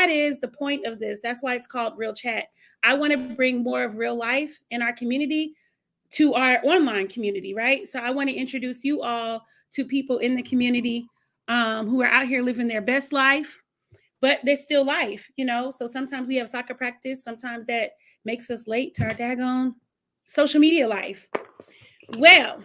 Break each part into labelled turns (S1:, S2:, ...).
S1: that is the point of this. That's why it's called Real Chat. I want to bring more of real life in our community to our online community, right? So I want to introduce you all to people in the community who are out here living their best life, but there's still life, So sometimes we have soccer practice. Sometimes that makes us late to our daggone social media life. Well,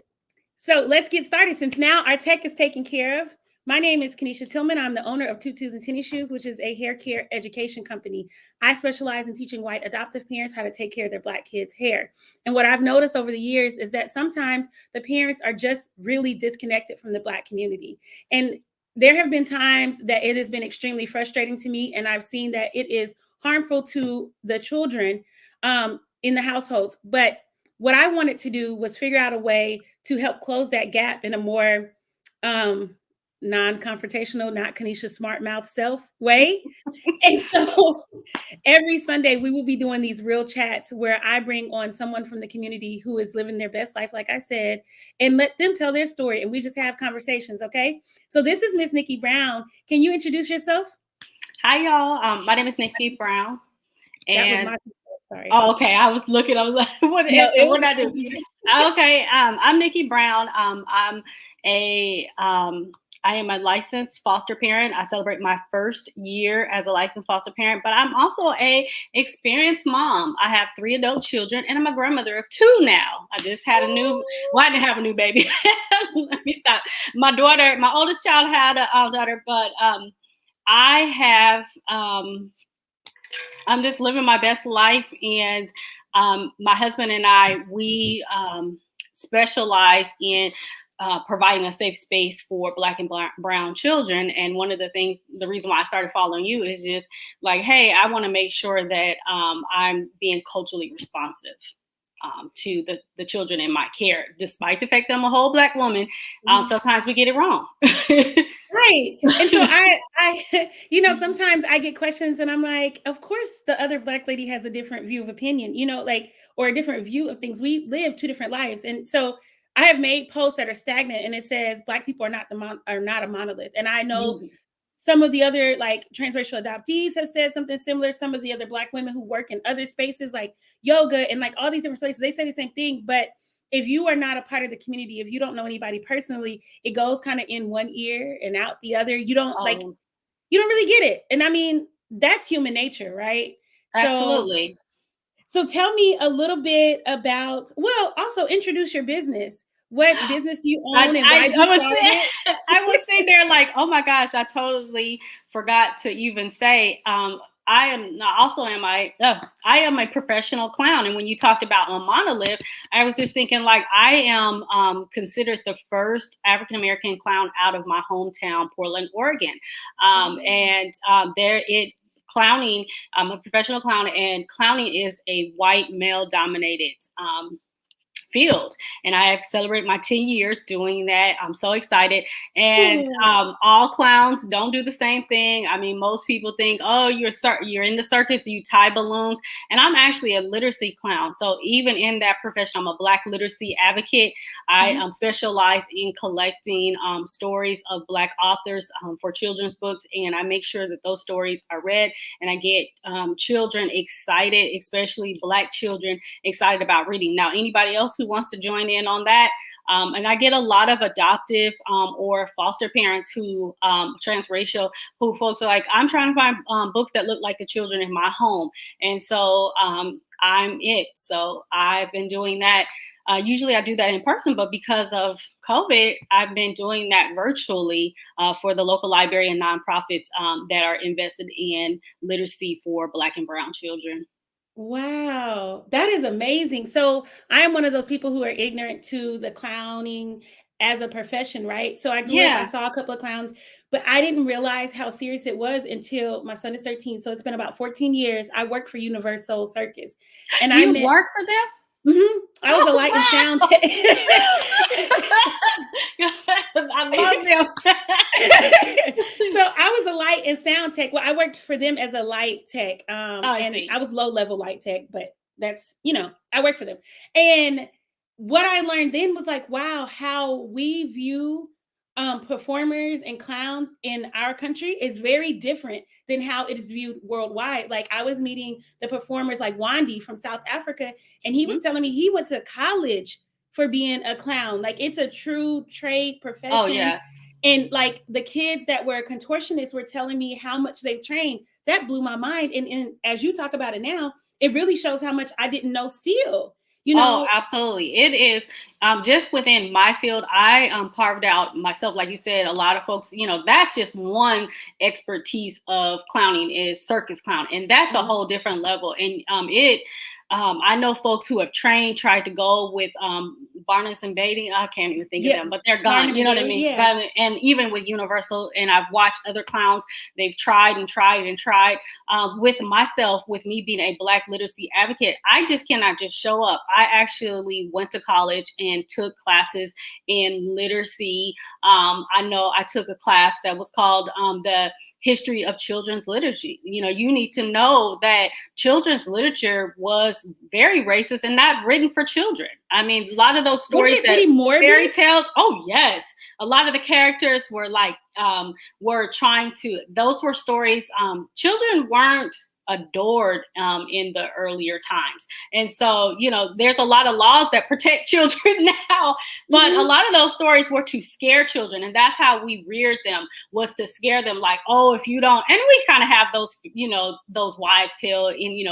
S1: so let's get started since now our tech is taken care of. My name is Kenesha Tillman. I'm the owner of Tutus and Tennis Shoes, which is a hair care education company. I specialize in teaching white adoptive parents how to take care of their Black kids' hair. And what I've noticed over the years is that sometimes the parents are just really disconnected from the Black community. And there have been times that it has been extremely frustrating to me, and I've seen that it is harmful to the children in the households. But what I wanted to do was figure out a way to help close that gap in a more non-confrontational, not Kenesha smart mouth self way. And so every Sunday we will be doing these real chats where I bring on someone from the community who is living their best life, like I said, and let them tell their story. And we just have conversations. Okay. So this is Miss Nikki Brown. Can you introduce yourself?
S2: Hi, y'all. My name is Nikki Brown.
S1: And that was my sorry.
S2: Oh, okay. I was looking. I was like, what did I do? Okay. I'm Nikki Brown. I am a licensed foster parent. I celebrate my first year as a licensed foster parent, but I'm also a experienced mom. I have 3 adult children, and I'm a grandmother of 2 now. I just had I didn't have a new baby. Let me stop. My oldest child had a daughter, but I have. I'm just living my best life, and my husband and I, we specialize in providing a safe space for Black and brown children. And one of the reason why I started following you is just like, hey, I want to make sure that I'm being culturally responsive to the children in my care, despite the fact that I'm a whole Black woman. Sometimes we get it wrong.
S1: Right. And so I sometimes I get questions and I'm like, of course, the other Black lady has a different view of opinion, or a different view of things. We live 2 different lives. And so I have made posts that are stagnant and it says Black people are not a monolith. And I know some of the other like transracial adoptees have said something similar. Some of the other Black women who work in other spaces like yoga and like all these different spaces, they say the same thing. But if you are not a part of the community, if you don't know anybody personally, it goes kind of in one ear and out the other. You don't you don't really get it. And I mean, that's human nature, right?
S2: Absolutely.
S1: So tell me a little bit about, also introduce your business. What business do you own and why do you it?
S2: I was sitting there like, oh my gosh, I totally forgot to even say, I am a professional clown. And when you talked about a monolith, I was just thinking like, I am considered the first African-American clown out of my hometown, Portland, Oregon. Clowning, I'm a professional clown, and clowning is a white male dominated field, and I celebrate my 10 years doing that. I'm so excited. And all clowns don't do the same thing. I mean, most people think, oh, you're in the circus, do you tie balloons? And I'm actually a literacy clown. So even in that profession, I'm a Black literacy advocate. I specialize in collecting stories of Black authors for children's books, and I make sure that those stories are read, and I get children excited, especially Black children excited about reading. Now, anybody else who wants to join in on that. And I get a lot of adoptive or foster parents who transracial, who folks are like, I'm trying to find books that look like the children in my home. And so I'm it. So I've been doing that. Usually I do that in person, but because of COVID, I've been doing that virtually for the local library and nonprofits that are invested in literacy for Black and brown children.
S1: Wow, that is amazing. So I am one of those people who are ignorant to the clowning as a profession, right? So I grew up, I saw a couple of clowns, but I didn't realize how serious it was until my son is 13. So it's been about 14 years. I worked for Universal Circus.
S2: And I worked for them?
S1: I was a light and sound tech.
S2: I love them.
S1: So I was a light and sound tech. Well, I worked for them as a light tech. I was low level light tech, but that's, I worked for them. And what I learned then was like, wow, how we view performers and clowns in our country is very different than how it is viewed worldwide. Like I was meeting the performers like Wandy from South Africa, and he was telling me he went to college for being a clown. Like it's a true trade profession.
S2: Oh, yes.
S1: And like the kids that were contortionists were telling me how much they've trained. That blew my mind. And as you talk about it now, it really shows how much I didn't know still. You know?
S2: Oh, absolutely. It is just within my field. I carved out myself, like you said, a lot of folks, that's just one expertise of clowning is circus clown. And that's a whole different level. And I know folks who have tried to go with Barnum and Bailey. I can't even think of them, but they're gone.
S1: Barnum
S2: You know
S1: and
S2: what I mean?
S1: Bailey,
S2: And even with Universal, and I've watched other clowns, they've tried and tried and tried. With myself, with me being a Black literacy advocate, I just cannot just show up. I actually went to college and took classes in literacy. I know I took a class that was called the history of children's literacy. You need to know that children's literature was very racist and not written for children. I mean, a lot of those stories fairy tales. Oh yes. A lot of the characters were like, those were stories. Children weren't adored in the earlier times. And so, there's a lot of laws that protect children now, but a lot of those stories were to scare children. And that's how we reared them, was to scare them like, oh, if you don't, and we kind of have those, those wives' tale in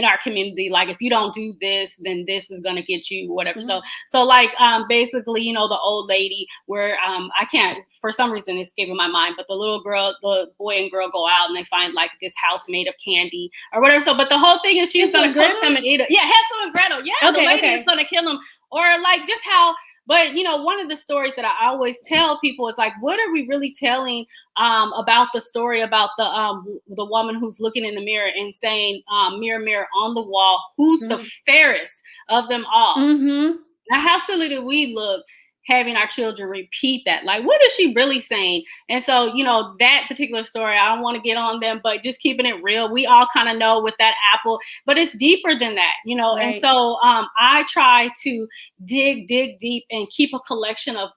S2: our community, like if you don't do this, then this is going to get you whatever. So like basically, the old lady where I can't, for some reason it's escaping my mind, but the boy and girl go out and they find like this house made of candy or whatever. So, but the whole thing is she's going to cook them and eat it. Yeah, Hansel and Gretel. Yeah, the lady is going to kill them, or like just how. But one of the stories that I always tell people is like, what are we really telling about the story about the woman who's looking in the mirror and saying, "Mirror, mirror on the wall, who's the fairest of them all?" Now, how silly do we look having our children repeat that? Like, what is she really saying? And so, that particular story, I don't want to get on them, but just keeping it real. We all kind of know with that apple, but it's deeper than that, Right. And so I try to dig deep and keep a collection of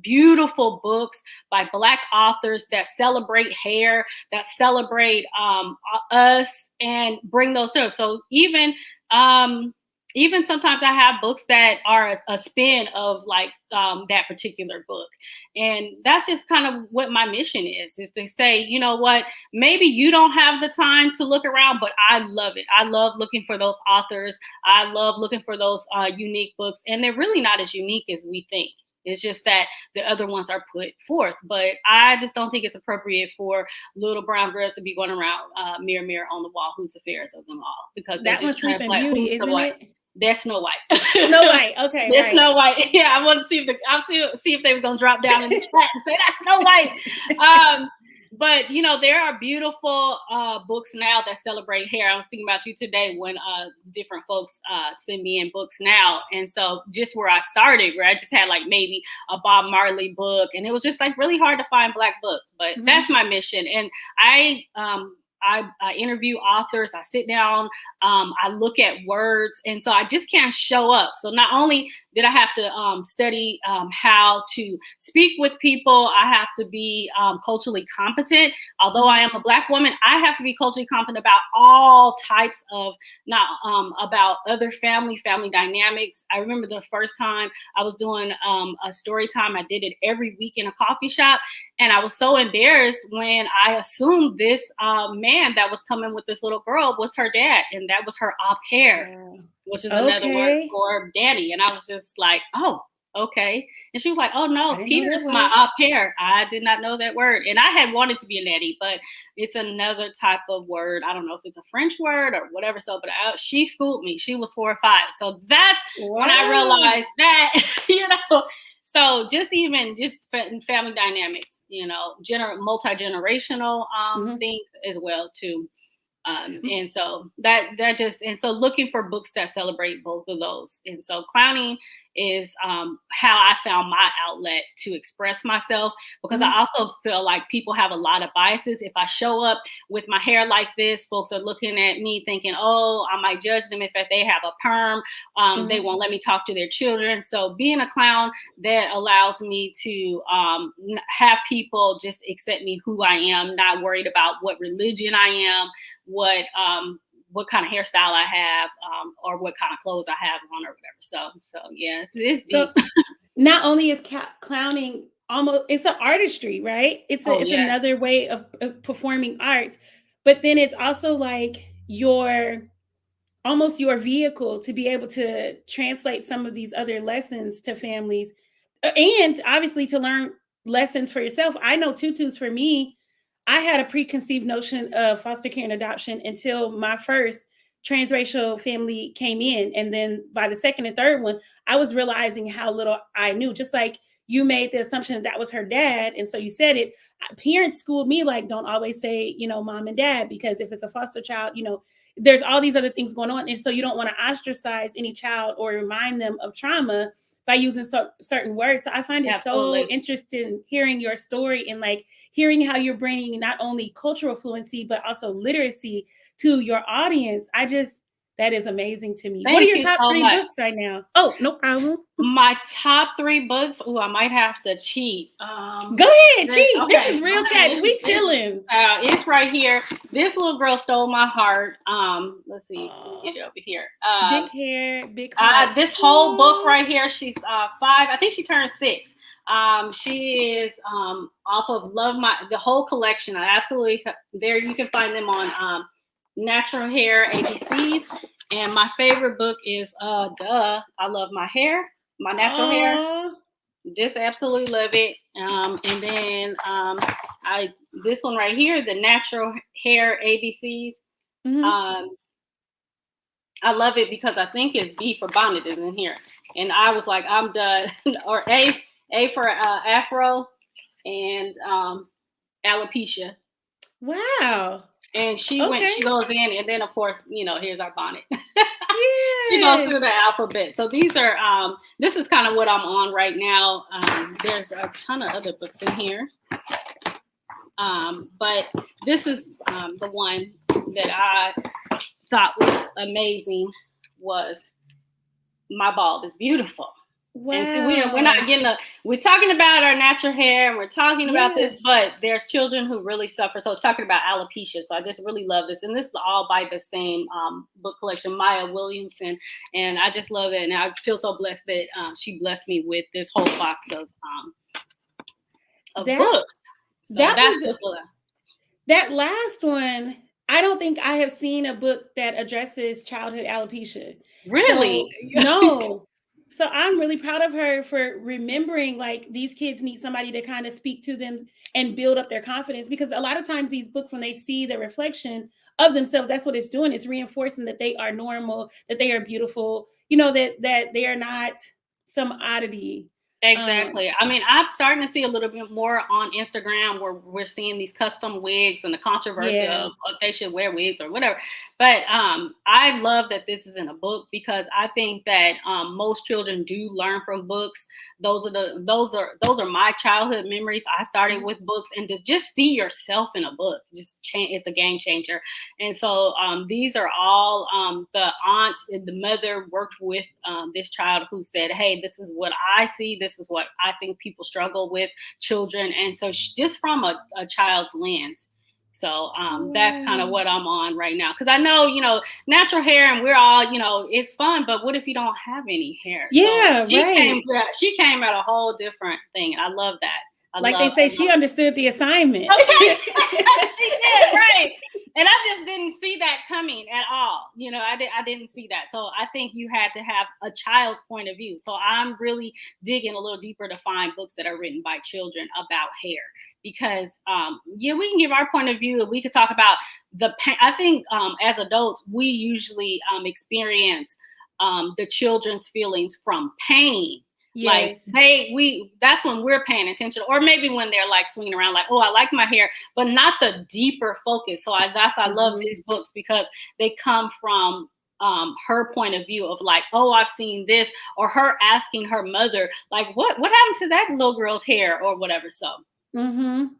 S2: beautiful books by Black authors that celebrate hair, that celebrate us, and bring those to us. So even sometimes I have books that are a spin of like that particular book. And that's just kind of what my mission is to say, you know what, maybe you don't have the time to look around, but I love it. I love looking for those authors. I love looking for those unique books. And they're really not as unique as we think. It's just that the other ones are put forth. But I just don't think it's appropriate for little brown girls to be going around mirror, mirror on the wall, who's the fairest of them all? Because
S1: that
S2: they just
S1: Sleeping Beauty, isn't it?
S2: That's Snow White.
S1: Snow White. Okay.
S2: That's right. Snow White. Yeah, I want to see if they was gonna drop down in the chat and say that's Snow White. But there are beautiful books now that celebrate hair. I was thinking about you today when different folks send me in books now, and so just where I started, where I just had like maybe a Bob Marley book, and it was just like really hard to find Black books. But that's my mission, and I interview authors. I sit down, I look at words, and so I just can't show up. So not only did I have to study how to speak with people, I have to be culturally competent. Although I am a Black woman, I have to be culturally competent about all types of, not about other family dynamics. I remember the first time I was doing a story time, I did it every week in a coffee shop. And I was so embarrassed when I assumed this man that was coming with this little girl was her dad. And that was her au pair, which is another word for daddy. And I was just like, oh, okay. And she was like, oh no, Peter's my au pair. I did not know that word. And I had wanted to be a nanny, but it's another type of word. I don't know if it's a French word or whatever. So, but she schooled me. She was 4 or 5. So that's when I realized that, so just family dynamics, multi-generational things as well too. And so so looking for books that celebrate both of those. And so clowning is how I found my outlet to express myself, because I also feel like people have a lot of biases. If I show up with my hair like this, folks are looking at me thinking, oh, I might judge them if they have a perm. They won't let me talk to their children. So being a clown, that allows me to have people just accept me who I am, not worried about what religion I am, what kind of hairstyle I have, or what kind of clothes I have on or whatever. So yeah, it's deep.
S1: So not only is clowning almost, it's an artistry, right? It's another way of performing arts, but then it's also like almost your vehicle to be able to translate some of these other lessons to families, and obviously to learn lessons for yourself. I know tutus, for me, I had a preconceived notion of foster care and adoption until my first transracial family came in. And then by the second and third one, I was realizing how little I knew. Just like you made the assumption that was her dad, and so you said it. Parents schooled me like, don't always say, mom and dad, because if it's a foster child, there's all these other things going on. And so you don't want to ostracize any child or remind them of trauma by using certain words. So I find it so interesting hearing your story and like hearing how you're bringing not only cultural fluency, but also literacy to your audience. That is amazing to me. What are your top three books right now? Oh, no problem.
S2: My top 3 books. Oh, I might have to cheat.
S1: Go ahead, cheat. Okay. This is Real Chats. We chilling.
S2: It's right here. This little girl stole my heart. Let's see. Get it over here.
S1: Big hair, big heart.
S2: This whole book right here. She's 5. I think she turned 6. She is off of the whole collection. I absolutely, there you can find them on Natural Hair ABCs. And my favorite book is I Love My Hair, My Natural Hair. Just absolutely love it. And then this one right here, the Natural Hair ABCs. I love it because I think it's B for bonnet is in here. And I was like, I'm done. Or A for afro and alopecia.
S1: Wow.
S2: And she goes in, and then of course, here's our bonnet. She goes through the alphabet. So these are, this is kind of what I'm on right now. There's a ton of other books in here. But this is the one that I thought was amazing, was My Bald is Beautiful.
S1: Wow.
S2: And see, we're talking about our natural hair, and we're talking about this, but there's children who really suffer. So it's talking about alopecia. So I just really love this. And this is all by the same book collection, Maya Williamson. And I just love it. And I feel so blessed that she blessed me with this whole box of books. So
S1: that last one, I don't think I have seen a book that addresses childhood alopecia.
S2: Really?
S1: So, no. So I'm really proud of her for remembering, like, these kids need somebody to kind of speak to them and build up their confidence, because a lot of times these books, when they see the reflection of themselves, that's what it's doing. It's reinforcing that they are normal, that they are beautiful, that they are not some oddity.
S2: Exactly. I mean, I'm starting to see a little bit more on Instagram where we're seeing these custom wigs and the controversy of if they should wear wigs or whatever. But I love that this is in a book, because I think that most children do learn from books. Those are my childhood memories. I started with books, and to just see yourself in a book, it's a game changer. And so these are all the aunt and the mother worked with this child who said, hey, this is what I see. This is what I think people struggle with, children. And so just from a child's lens. So that's kind of what I'm on right now. Because I know, natural hair, and we're all, it's fun. But what if you don't have any hair?
S1: Yeah,
S2: so she came at a whole different thing. And I love that.
S1: She understood the assignment.
S2: Okay. She did, right. And I just didn't see that coming at all. I didn't see that. So I think you had to have a child's point of view. So I'm really digging a little deeper to find books that are written by children about hair, because we can give our point of view, and we could talk about the pain. I think as adults, we usually experience the children's feelings from pain. Yes. Like that's when we're paying attention, or maybe when they're like swinging around like, oh, I like my hair, but not the deeper focus. So I love these books because they come from her point of view of like, oh, I've seen this, or her asking her mother, like, what happened to that little girl's hair or whatever. So,
S1: No,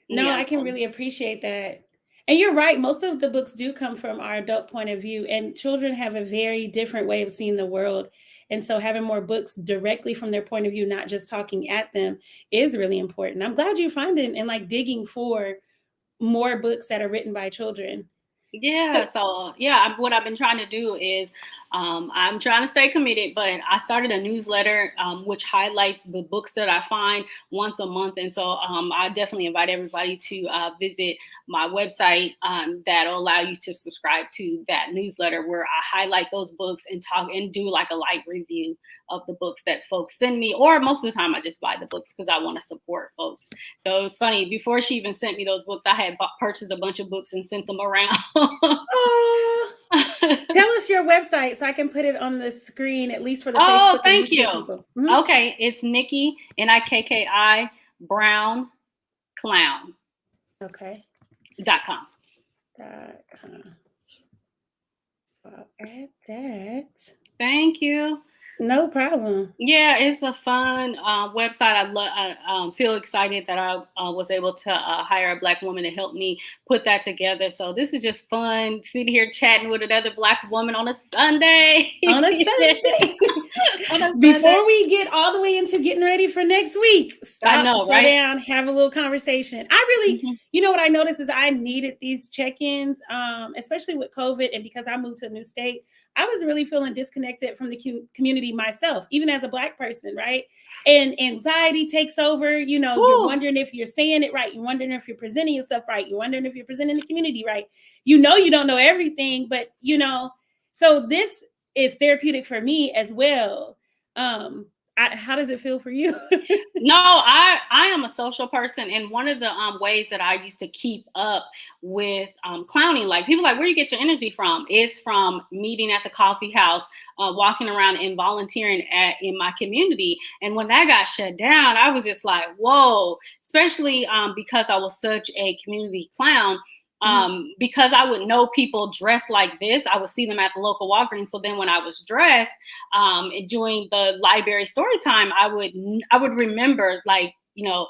S2: yeah,
S1: I can really appreciate that. And you're right. Most of the books do come from our adult point of view, and children have a very different way of seeing the world. And so having more books directly from their point of view, not just talking at them, is really important. I'm glad you're finding and like digging for more books that are written by children.
S2: Yeah, so yeah, what I've been trying to do is I'm trying to stay committed, but I started a newsletter which highlights the books that I find once a month. And so I definitely invite everybody to visit my website that'll allow you to subscribe to that newsletter where I highlight those books and talk and do like a light review of the books that folks send me, or most of the time I just buy the books because I want to support folks. So it was funny, before she even sent me those books, I had purchased a bunch of books and sent them around.
S1: Oh, tell us your website so I can put it on the screen, at least for the
S2: Oh,
S1: Facebook and
S2: thank
S1: YouTube
S2: you.
S1: people.
S2: Okay, it's Nikki, Nikki Brown Clown.
S1: Okay.
S2: .com.
S1: So I'll add that.
S2: Thank you.
S1: No problem.
S2: Yeah, it's a fun website. I feel excited that I was able to hire a Black woman to help me put that together. So this is just fun, sitting here chatting with another Black woman on a Sunday.
S1: On a Sunday. Before we get all the way into getting ready for next week, stop, slow down, have a little conversation. I really, you know what I noticed is I needed these check-ins, especially with COVID, and because I moved to a new state. I was really feeling disconnected from the community myself, even as a Black person, right? And anxiety takes over. You know, you're wondering if you're saying it right. You're wondering if you're presenting yourself right. You're wondering if you're presenting the community right. You know, you don't know everything, but you know, so this is therapeutic for me as well. How does it feel for you?
S2: No, I am a social person, and one of the ways that I used to keep up with clowning, like people like, where you get your energy from? It's from meeting at the coffee house, walking around and volunteering in my community. And when that got shut down, I was just like, whoa, especially because I was such a community clown. Because I would know people dressed like this, I would see them at the local Walgreens. So then when I was dressed during the library story time, I would remember, like, you know,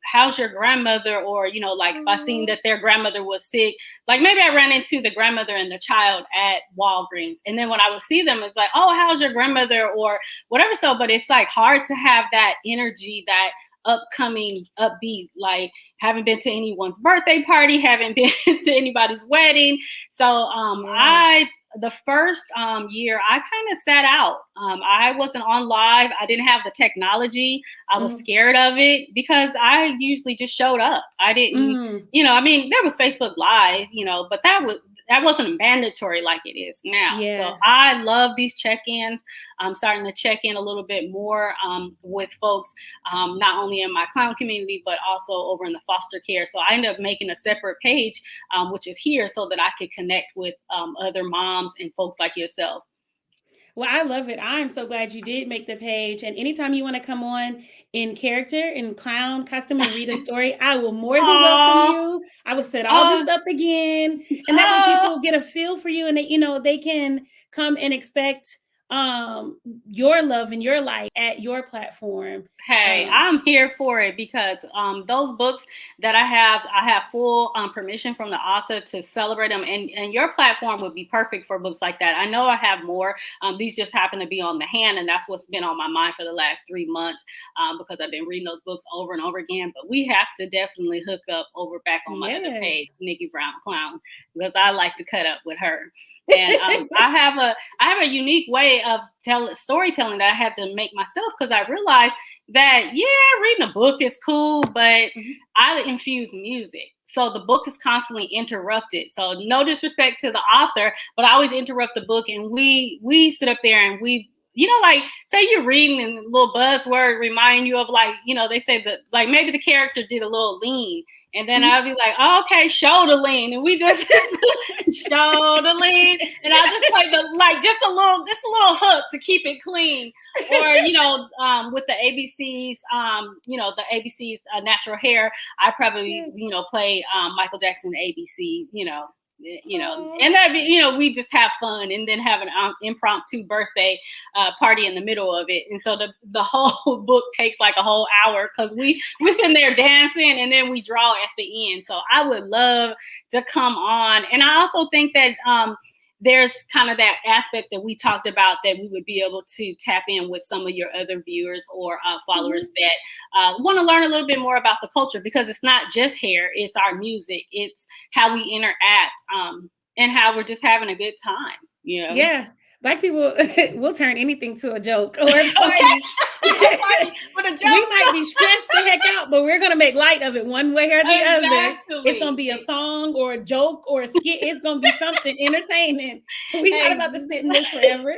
S2: how's your grandmother? Or, you know, like if I seen that their grandmother was sick, like maybe I ran into the grandmother and the child at Walgreens. And then when I would see them, it's like, oh, how's your grandmother or whatever. So, but it's like hard to have that energy, that upcoming upbeat, like haven't been to anyone's birthday party, haven't been to anybody's wedding. So the first year I kind of sat out. I wasn't on live. I didn't have the technology. I was scared of it because I usually just showed up. I didn't, you know, I mean, there was Facebook Live, you know, but that wasn't mandatory like it is now. So I love these check-ins. I'm starting to check in a little bit more with folks, not only in my clown community, but also over in the foster care. So I ended up making a separate page, which is here, so that I could connect with other moms and folks like yourself.
S1: Well, I love it. I'm so glad you did make the page. And anytime you want to come on in character, in clown costume, and read a story, I will more than welcome you. I will set all this up again. And that way people get a feel for you, and they, you know, they can come and expect your love and your light at your platform.
S2: Hey, I'm here for it, because those books that I have full permission from the author to celebrate them, and your platform would be perfect for books like that. I know I have more. These just happen to be on the hand, and that's what's been on my mind for the last 3 months, because I've been reading those books over and over again. But we have to definitely hook up over back on my other page, Nikki Brown Clown, because I like to cut up with her. And I have a unique way of storytelling that I had to make myself, because I realized that, reading a book is cool, but I infuse music. So the book is constantly interrupted. So no disrespect to the author, but I always interrupt the book, and we sit up there and we, you know, like say you're reading and a little buzzword remind you of, like, you know, they say that, like, maybe the character did a little lean. And then I'll be like, oh, okay, shoulder lean. And we just shoulder lean. And I'll just play just a little hook to keep it clean. Or, you know, with the ABCs, you know, the ABCs Natural Hair, I probably, you know, play Michael Jackson ABC, you know. and that we just have fun and then have an impromptu birthday party in the middle of it. And so the whole book takes like a whole hour because we sitting there dancing and then we draw at the end. So I would love to come on. And I also think that there's kind of that aspect that we talked about that we would be able to tap in with some of your other viewers or followers that want to learn a little bit more about the culture, because it's not just hair, it's our music, it's how we interact, and how we're just having a good time,
S1: Yeah. Black people will turn anything to a joke or a party.
S2: With a joke.
S1: We might be stressed the heck out, but we're going to make light of it one way or the other. It's going to be a song or a joke or a skit. It's going to be something entertaining. We're not about to sit in this forever.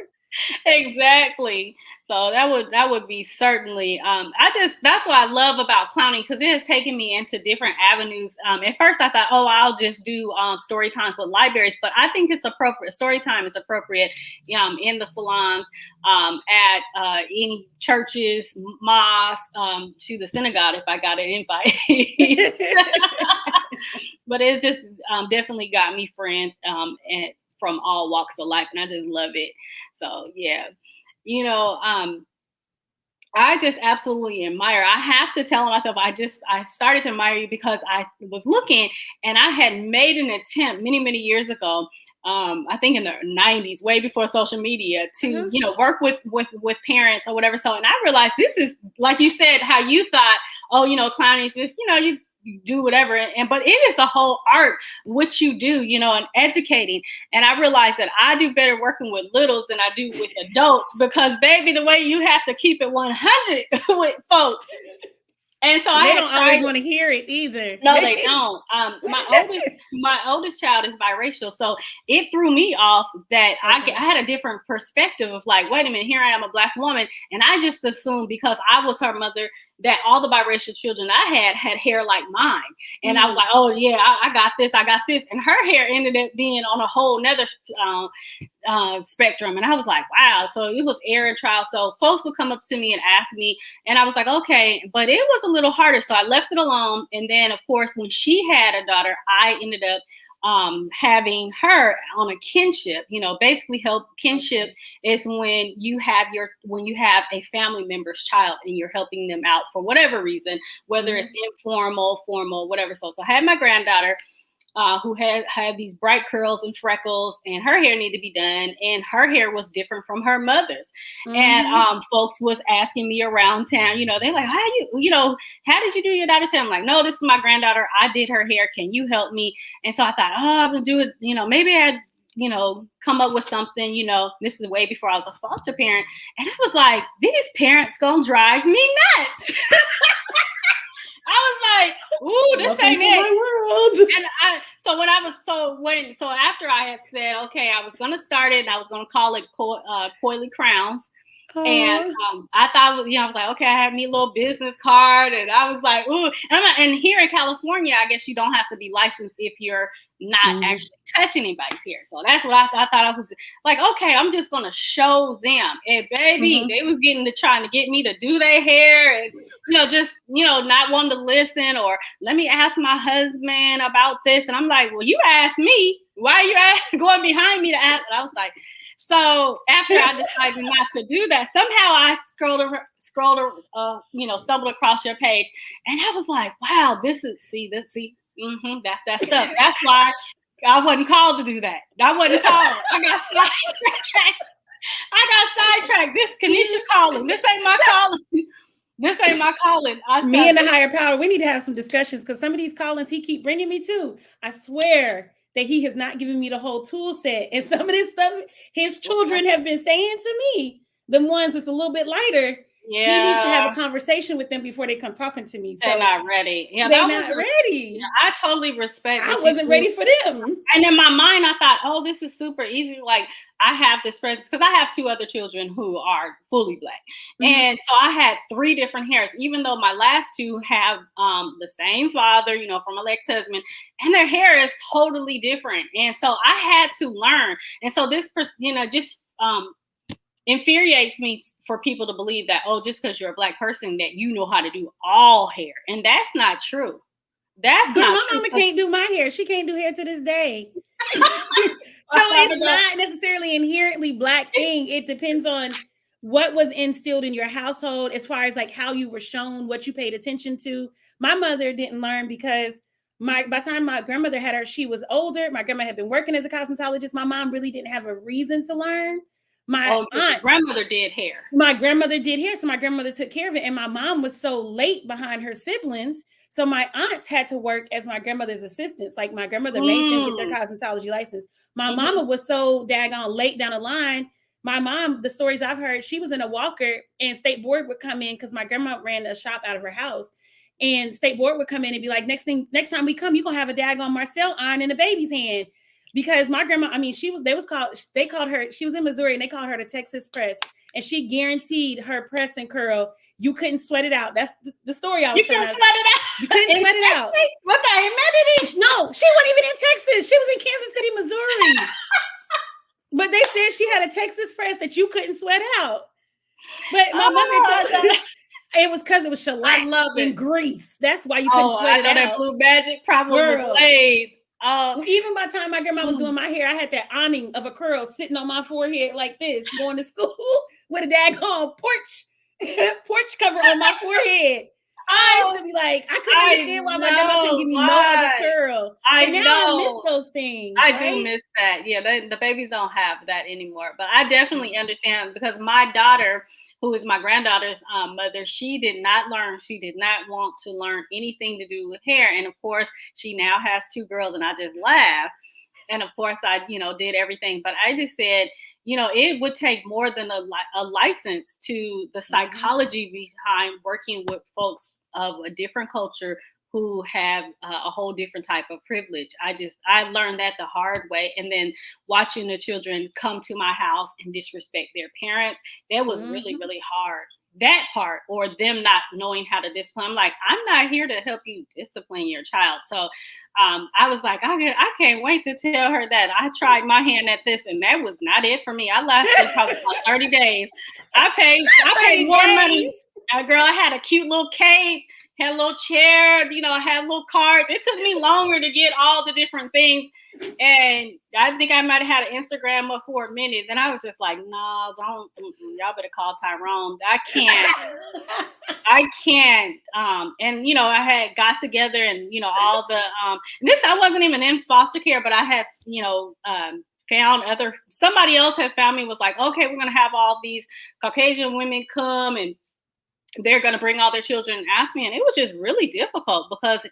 S2: Exactly. So that would be certainly that's what I love about clowning, because it has taken me into different avenues. At first I thought, I'll just do story times with libraries, but I think it's appropriate. Story time is appropriate in the salons, at any churches, mosques, to the synagogue if I got an invite. But it's just definitely got me friends and from all walks of life, and I just love it. So yeah, I just absolutely admire. I have to tell myself, I started to admire you because I was looking and I had made an attempt many, many years ago. I think in the 90s, way before social media, to, work with parents or whatever. So, and I realized this is, like you said, how you thought, clowning is just, you do whatever. But it is a whole art, what you do, and educating. And I realized that I do better working with littles than I do with adults, because baby, the way you have to keep it 100 with folks. And so
S1: they don't always want to hear it either.
S2: No, they don't. My oldest child is biracial, so it threw me off that I had a different perspective of like, wait a minute, here I am, a Black woman, and I just assumed because I was her mother that all the biracial children I had hair like mine, and I was like, oh yeah, I got this, and her hair ended up being on a whole nother spectrum, and I was like, wow. So it was air and trial. So folks would come up to me and ask me, and I was like, okay, but it was a little harder, so I left it alone. And then of course when she had a daughter, I ended up having her on a kinship. Basically help kinship is when you have a family member's child and you're helping them out for whatever reason, whether it's informal, formal, whatever. So I had my granddaughter who had these bright curls and freckles, and her hair needed to be done, and her hair was different from her mother's. And folks was asking me around town, they're like, how did you do your daughter's hair? I'm like, no, this is my granddaughter, I did her hair, can you help me? And so I thought, I'm gonna do it, maybe I'd come up with something. This is way before I was a foster parent, and I was like, these parents gonna drive me nuts. I was like, ooh, this ain't it. And so after I had said, okay, I was going to start it and I was going to call it Coily Crowns. And I thought, I was like, okay, I had me a little business card, and I was like, ooh. And here in California, I guess you don't have to be licensed if you're not actually touching anybody's hair. So that's what I thought. I was like, okay, I'm just gonna show them. And baby, they was trying to get me to do their hair, and not wanting to listen, or let me ask my husband about this. And I'm like, well, you asked me, why are you going behind me to ask? And I was like. So after I decided not to do that, somehow I stumbled across your page, and I was like, wow, that's that stuff. That's why I wasn't called to do that. I wasn't called. I got sidetracked. This Kanisha calling. This ain't my calling. This ain't my calling.
S1: Me and the higher power, we need to have some discussions, because some of these callings he keep bringing me to, I swear that he has not given me the whole tool set. And some of this stuff his children have been saying to me, the ones that's a little bit lighter, he needs to have a conversation with them before they come talking to me. So
S2: they're not ready.
S1: Yeah, they're not ready.
S2: Yeah, I totally respect.
S1: I wasn't ready for them.
S2: And in my mind, I thought, oh, this is super easy. Like, I have this presence because I have two other children who are fully Black. And so I had 3 different hairs, even though my last 2 have the same father, from my ex-husband, and their hair is totally different. And so I had to learn. And so this, just infuriates me for people to believe that, just because you're a Black person that you know how to do all hair. And that's not true. That's not
S1: my
S2: true.
S1: mama can't do my hair. She can't do hair to this day. So it's not necessarily inherently Black thing. It depends on what was instilled in your household as far as like how you were shown, what you paid attention to. My mother didn't learn because by the time my grandmother had her, she was older. My grandma had been working as a cosmetologist. My mom really didn't have a reason to learn. My
S2: grandmother did hair.
S1: My grandmother did hair, so my grandmother took care of it. And my mom was so late behind her siblings, so my aunts had to work as my grandmother's assistants. Like my grandmother made them get their cosmetology license. My mama was so daggone late down the line. My mom, the stories I've heard, she was in a walker and state board would come in because my grandma ran a shop out of her house. And state board would come in and be like, next time we come, you're gonna have a daggone Marcel iron in the baby's hand. Because my grandma, I mean, they called her, she was in Missouri and they called her the Texas Press. And she guaranteed her press and curl, you couldn't sweat it out. That's the story I was telling.
S2: You couldn't sweat it out.
S1: You couldn't sweat it out.
S2: What the humidity?
S1: No, she wasn't even in Texas. She was in Kansas City, Missouri. But they said she had a Texas press that you couldn't sweat out. But my mother said it was because it was shellac and grease. That's why you couldn't sweat it out.
S2: That Blue Magic probably was laid.
S1: Even by the time my grandma was doing my hair, I had that awning of a curl sitting on my forehead like this, going to school with a daggone porch cover on my forehead. I used to be like, I couldn't understand why my grandma couldn't give me no other curl. I miss those things.
S2: I do miss that. Yeah, the babies don't have that anymore. But I definitely understand because my daughter, who is my granddaughter's mother, she did not learn. She did not want to learn anything to do with hair. And of course, she now has 2 girls, and I just laugh. And of course, I, did everything. But I just said, it would take more than a license to the psychology behind working with folks of a different culture who have a whole different type of privilege. I learned that the hard way. And then watching the children come to my house and disrespect their parents, that was really, really hard. That part, or them not knowing how to discipline. I'm like, I'm not here to help you discipline your child. So I was like, I can't wait to tell her that I tried my hand at this, and that was not it for me. I lasted probably about 30 days. I paid more money. Girl, I had a cute little cake, had a little chair, I had little cards. It took me longer to get all the different things. And I think I might have had an Instagram up for a minute. Then I was just like, no, don't, y'all better call Tyrone. I can't. And, I had got together and, all the, I wasn't even in foster care, but I had, found somebody else had found me, was like, okay, we're going to have all these Caucasian women come and they're going to bring all their children and ask me. And it was just really difficult because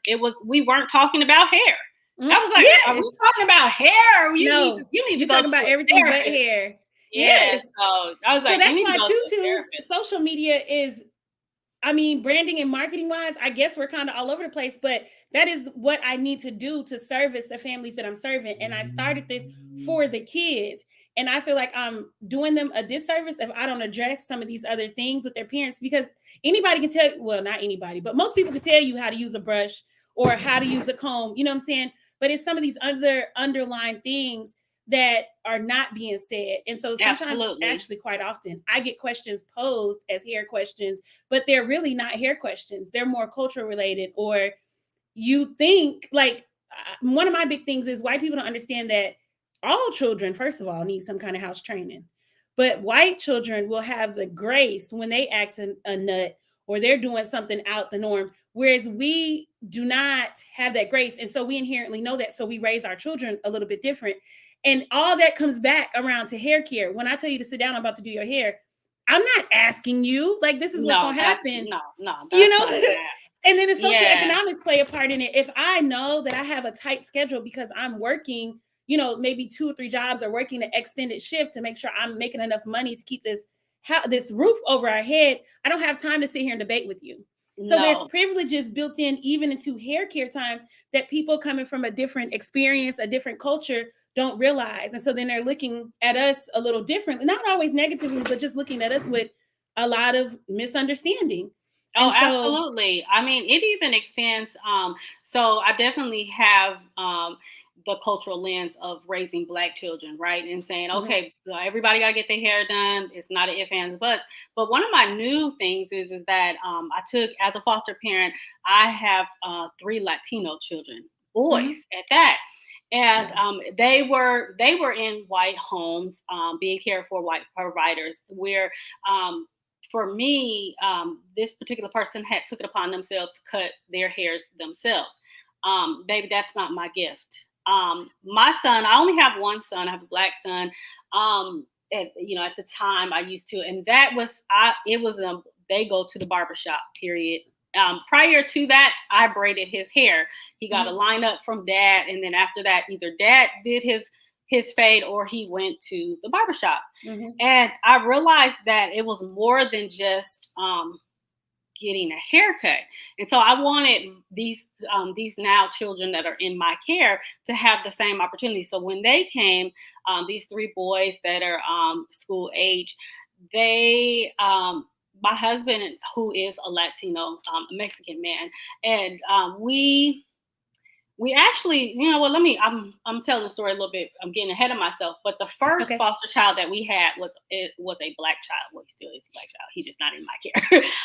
S2: we weren't talking about hair. I was like, are we talking about hair? You need to
S1: talk about everything but hair.
S2: Yes. So I was like,
S1: so that's why Tutu's social media is, branding and marketing wise, I guess we're kind of all over the place, but that is what I need to do to service the families that I'm serving. And I started this for the kids. And I feel like I'm doing them a disservice if I don't address some of these other things with their parents, because anybody can tell, well, not anybody, but most people can tell you how to use a brush or how to use a comb, you know what I'm saying? But it's some of these other underlying things that are not being said. And so sometimes, actually quite often, I get questions posed as hair questions, but they're really not hair questions. They're more cultural related, or you think like one of my big things is white people don't understand that all children, first of all, need some kind of house training. But white children will have the grace when they act a nut or they're doing something out the norm, whereas we do not have that grace. And so we inherently know that. So we raise our children a little bit different. And all that comes back around to hair care. When I tell you to sit down, I'm about to do your hair, I'm not asking you, like, this is what's going to happen.
S2: No.
S1: And then the socioeconomics play a part in it. If I know that I have a tight schedule because I'm working, maybe 2 or 3 jobs or working an extended shift to make sure I'm making enough money to keep this roof over our head, I don't have time to sit here and debate with you. So there's privileges built in even into hair care time that people coming from a different experience, a different culture don't realize. And so then they're looking at us a little differently, not always negatively, but just looking at us with a lot of misunderstanding.
S2: Oh, absolutely. It even extends. So I definitely have the cultural lens of raising Black children, right? And saying, okay, everybody got to get their hair done. It's not an if, ands, buts. But one of my new things is that I took, as a foster parent, I have 3 Latino children, boys at that. And they were in white homes, being cared for white providers. Where for me, this particular person had took it upon themselves to cut their hairs themselves. Baby, that's not my gift. My son, I only have one son. I have a black son. At the time I used to, and that was they go to the barbershop, period. Prior to that, I braided his hair. He got a lineup from dad, and then after that, either dad did his fade or he went to the barbershop. And I realized that it was more than just getting a haircut. And so I wanted these now children that are in my care to have the same opportunity. So when they came, these 3 boys that are school age, they my husband, who is a Latino, Mexican man, and we actually, I'm telling the story a little bit. I'm getting ahead of myself, but the first foster child that we had was a black child. Well, he still is a black child. He's just not in my care.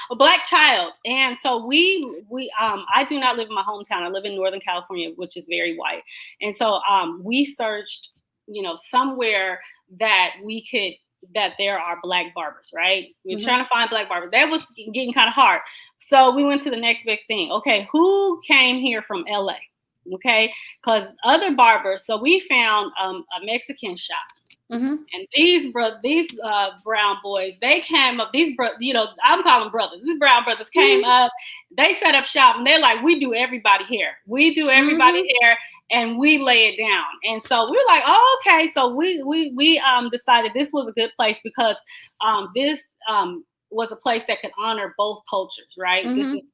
S2: A black child. And so I do not live in my hometown. I live in Northern California, which is very white. And so we searched, somewhere that there are black barbers, right? We're trying to find black barbers. That was getting kind of hard. So we went to the next big thing. Okay, who came here from LA? Okay, because other barbers. So we found a Mexican shop, and these brown boys, they came up. I'm calling them brothers. These brown brothers came up. They set up shop, and they're like, "We do everybody here. We do everybody here, and we lay it down." And so we're like, "Oh, okay." So we decided this was a good place because this was a place that could honor both cultures, right?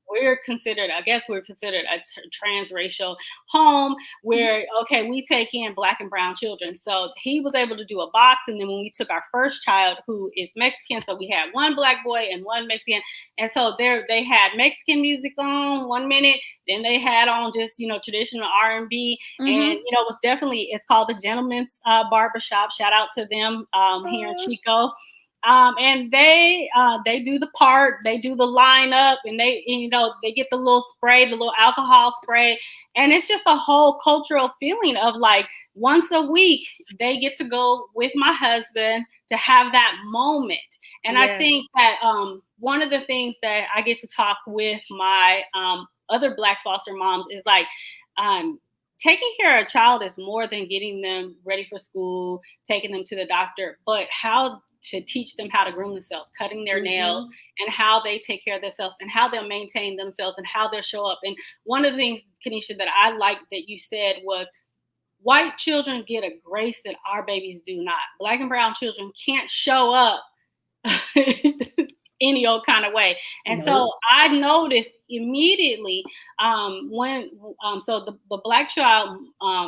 S2: We're considered a transracial home where, okay, we take in black and brown children. So he was able to do a box. And then when we took our first child, who is Mexican, so we had one black boy and one Mexican. And so they had Mexican music on 1 minute, then they had on just, traditional R&B. And, it was it's called the Gentleman's Barbershop. Shout out to them here in Chico. And they do the part, they do the lineup, and they get the little spray, the little alcohol spray. And it's just a whole cultural feeling of like once a week, they get to go with my husband to have that moment. And I think that one of the things that I get to talk with my other black foster moms is like, taking care of a child is more than getting them ready for school, taking them to the doctor, but how to teach them how to groom themselves, cutting their nails, and how they take care of themselves and how they'll maintain themselves and how they'll show up. And one of the things, Kenesha, that I liked that you said was white children get a grace that our babies do not. Black and brown children can't show up any old kind of way. And so I noticed immediately when the black child,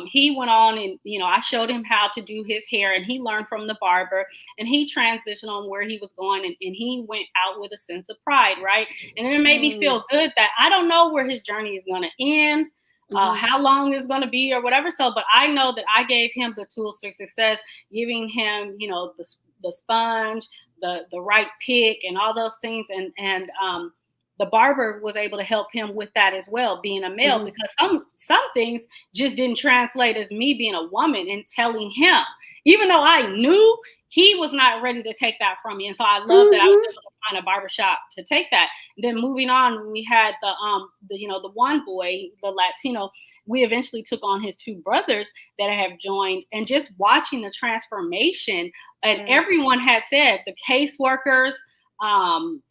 S2: he went on and, I showed him how to do his hair, and he learned from the barber, and he transitioned on where he was going, and he went out with a sense of pride, right? And it made me feel good that I don't know where his journey is going to end, how long it's going to be or whatever. So, but I know that I gave him the tools for success, giving him, the sponge, the right pick, and all those things. And the barber was able to help him with that as well, being a male, because some things just didn't translate as me being a woman and telling him, even though I knew, he was not ready to take that from me. And so I love that I was able to find a barbershop to take that. And then moving on, we had the one boy, the Latino. We eventually took on his 2 brothers that have joined, and just watching the transformation. And everyone had said, the caseworkers,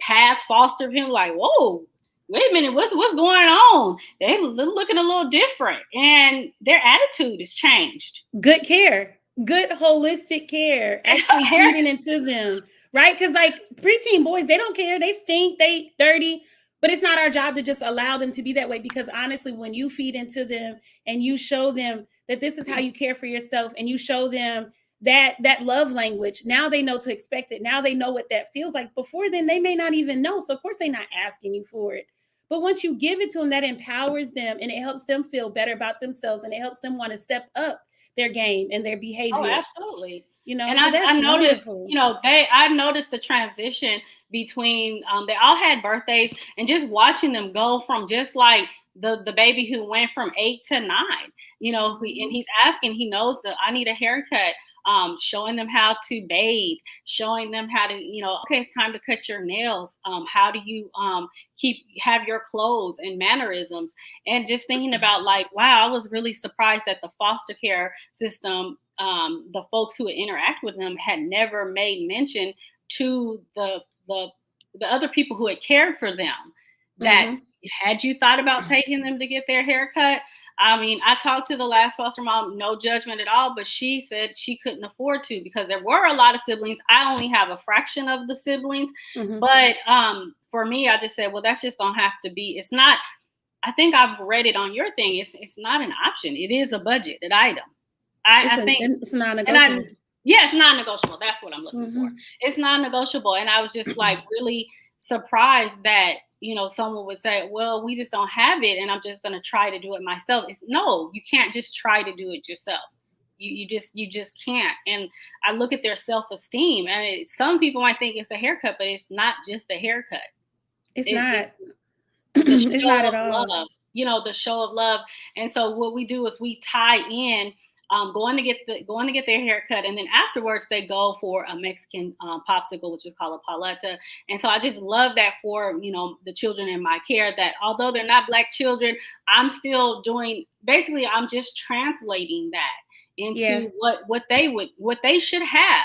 S2: past foster him, like, whoa, wait a minute, what's going on? They're looking a little different, and their attitude has changed.
S1: Good care, good holistic care, actually feeding into them, right? Because like preteen boys, they don't care, they stink, they dirty. But it's not our job to just allow them to be that way, because honestly, when you feed into them and you show them that this is how you care for yourself, and you show them that love language, now they know to expect it. Now they know what that feels like. Before then, they may not even know. So of course, they're not asking you for it. But once you give it to them, that empowers them, and it helps them feel better about themselves, and it helps them want to step up their game and their behavior.
S2: Oh, absolutely.
S1: And
S2: so
S1: I
S2: noticed,
S1: wonderful.
S2: I noticed the transition between, they all had birthdays, and just watching them go from just like the baby who went from 8 to 9, and he's asking, he knows that I need a haircut. Showing them how to bathe, showing them how to, okay, it's time to cut your nails. How do you have your clothes and mannerisms? And just thinking about like, wow, I was really surprised that the foster care system, the folks who would interact with them had never made mention to the other people who had cared for them that had you thought about taking them to get their hair cut? I mean, I talked to the last foster mom, no judgment at all, but she said she couldn't afford to because there were a lot of siblings. I only have a fraction of the siblings. But for me, I just said, well, that's just going to have to be, it's not, I think I've read it on your thing. It's not an option. It is a budgeted item. I think
S1: it's non-negotiable.
S2: Yeah, it's non-negotiable. That's what I'm looking for. It's non-negotiable. And I was just like really surprised that, someone would say, well, we just don't have it and I'm just going to try to do it myself. No, you can't just try to do it yourself. You just can't. And I look at their self-esteem, and some people might think it's a haircut, but it's not just a haircut.
S1: It's not. It's not at all.
S2: Love, the show of love. And so what we do is we tie in going to get their haircut, and then afterwards they go for a Mexican popsicle, which is called a paleta. And so I just love that for the children in my care, that although they're not Black children, I'm still doing, basically I'm just translating that into what they should have,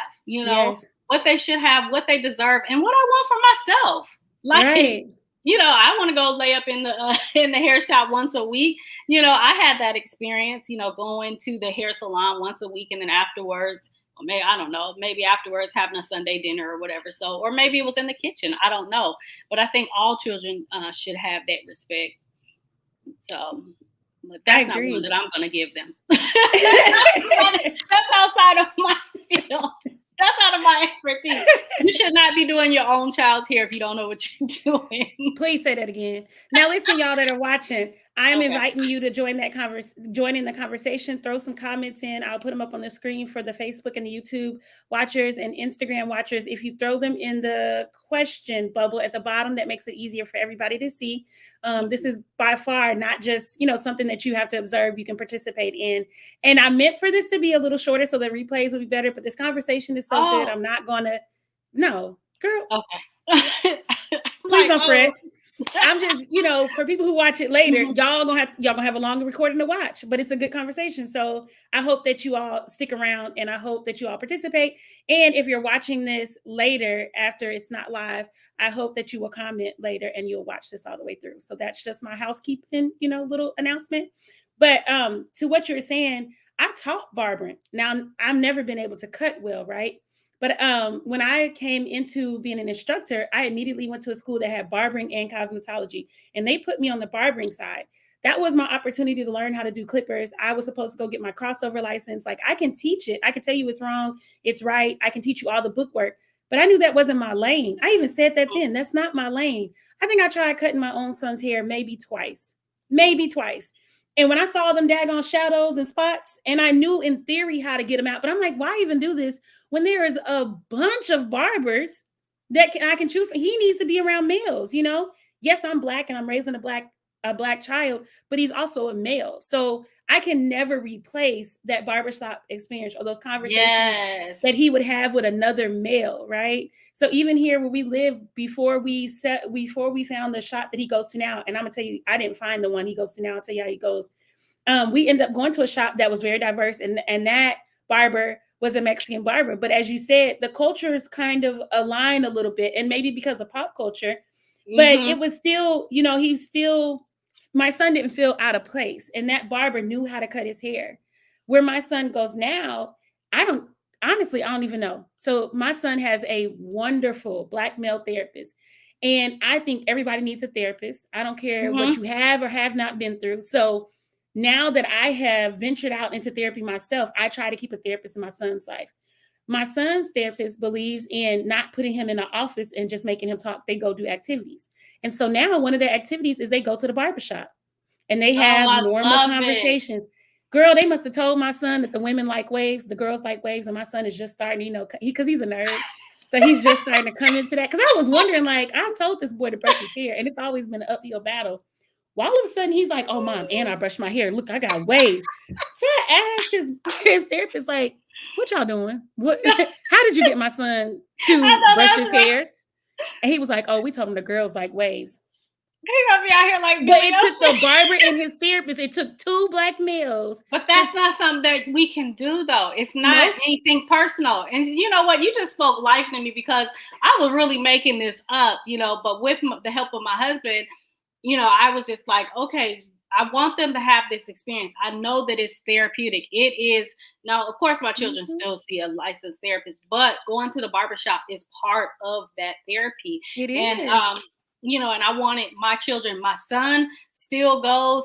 S2: what they should have, what they deserve, and what I want for myself. Like, I want to go lay up in the hair shop once a week. I had that experience, going to the hair salon once a week, and then afterwards, or maybe, I don't know, maybe afterwards having a Sunday dinner or whatever. So, or maybe it was in the kitchen. I don't know. But I think all children should have that respect. So, but that's not one that I'm going to give them. That's outside of my field. That's out of my expertise. You should not be doing your own child's hair if you don't know what you're doing.
S1: Please say that again. Now, listen, y'all that are watching, I am inviting you to join in the conversation. Throw some comments in. I'll put them up on the screen for the Facebook and the YouTube watchers and Instagram watchers. If you throw them in the question bubble at the bottom, that makes it easier for everybody to see. This is by far not just, something that you have to observe, you can participate in. And I meant for this to be a little shorter so the replays will be better, but this conversation is so good. I'm not going to, no, girl.
S2: Okay.
S1: Please don't fret. I'm just, for people who watch it later, y'all gonna have a longer recording to watch, but it's a good conversation. So I hope that you all stick around, and I hope that you all participate. And if you're watching this later after it's not live, I hope that you will comment later and you'll watch this all the way through. So that's just my housekeeping, little announcement. But to what you're saying, I taught barbering. Now I've never been able to cut well, right? But when I came into being an instructor, I immediately went to a school that had barbering and cosmetology, and they put me on the barbering side. That was my opportunity to learn how to do clippers. I was supposed to go get my crossover license. Like, I can teach it. I can tell you it's wrong, it's right. I can teach you all the book work, but I knew that wasn't my lane. I even said that then. That's not my lane. I think I tried cutting my own son's hair maybe twice. And when I saw them daggone shadows and spots, and I knew in theory how to get them out, but I'm like, why even do this when there is a bunch of barbers that I can choose? He needs to be around males, Yes, I'm Black and I'm raising a black child, but he's also a male. So I can never replace that barbershop experience or those conversations that he would have with another male, right? So even here where we live, before we found the shop that he goes to now, and I'm gonna tell you, I didn't find the one he goes to now. I'll tell you how he goes. We ended up going to a shop that was very diverse, and that barber was a Mexican barber. But as you said, the cultures kind of align a little bit, and maybe because of pop culture, but it was still, my son didn't feel out of place, and that barber knew how to cut his hair. Where my son goes now, I don't even know. So my son has a wonderful Black male therapist, and I think everybody needs a therapist. I don't care what you have or have not been through. So now that I have ventured out into therapy myself, I try to keep a therapist in my son's life. My son's therapist believes in not putting him in an office and just making him talk. They go do activities. And so now one of their activities is they go to the barbershop and they have normal conversations. Girl, they must have told my son that the women like waves, the girls like waves, and my son is just starting, because he's a nerd. So he's just starting to come into that. Because I was wondering, like, I've told this boy to brush his hair, and it's always been an uphill battle Well, all of a sudden he's like, oh, mom, and I brushed my hair. Look, I got waves. So I asked his therapist, like, what y'all doing? What? How did you get my son
S2: I
S1: to
S2: know
S1: brush
S2: that's
S1: his
S2: right.
S1: hair? And he was like, oh, we told him the girls like waves.
S2: He gonna be out here like
S1: But
S2: Billy
S1: it took
S2: Ocean.
S1: the barber and his therapist. It took 2 Black males.
S2: But that's not something that we can do, though. It's not
S1: Nope.
S2: anything personal. And you know what? You just spoke life to me, because I was really making this up, but with the help of my husband, I was just like, okay, I want them to have this experience. I know that it's therapeutic. It is. Now, of course, my children
S1: Mhm.
S2: still see a licensed therapist, but going to the barbershop is part of that therapy.
S1: It
S2: And,
S1: is.
S2: and I wanted my children, my son still goes,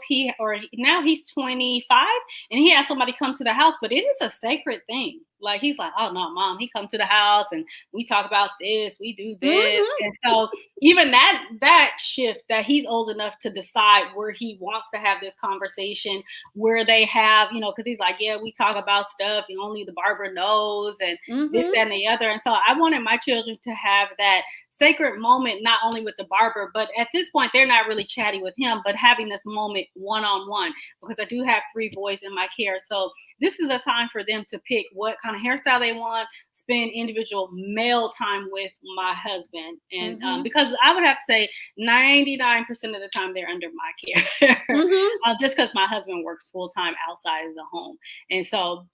S2: now he's 25, and he has somebody come to the house, but it is a sacred thing. Like, he's like, oh no, mom, he come to the house and we talk about this, we do this.
S1: Mhm.
S2: And so even that shift, that he's old enough to decide where he wants to have this conversation, where they have, because he's like, yeah, we talk about stuff, only the barber knows, and this,
S1: Mhm.
S2: that, and the other. And so I wanted my children to have that sacred moment, not only with the barber, but at this point, they're not really chatty with him, but having this moment one-on-one, because I do have 3 boys in my care. So this is the time for them to pick what kind of hairstyle they want, spend individual male time with my husband. And
S1: Mhm.
S2: because I would have to say 99% of the time they're under my care,
S1: Mhm.
S2: just because my husband works full time outside of the home. And so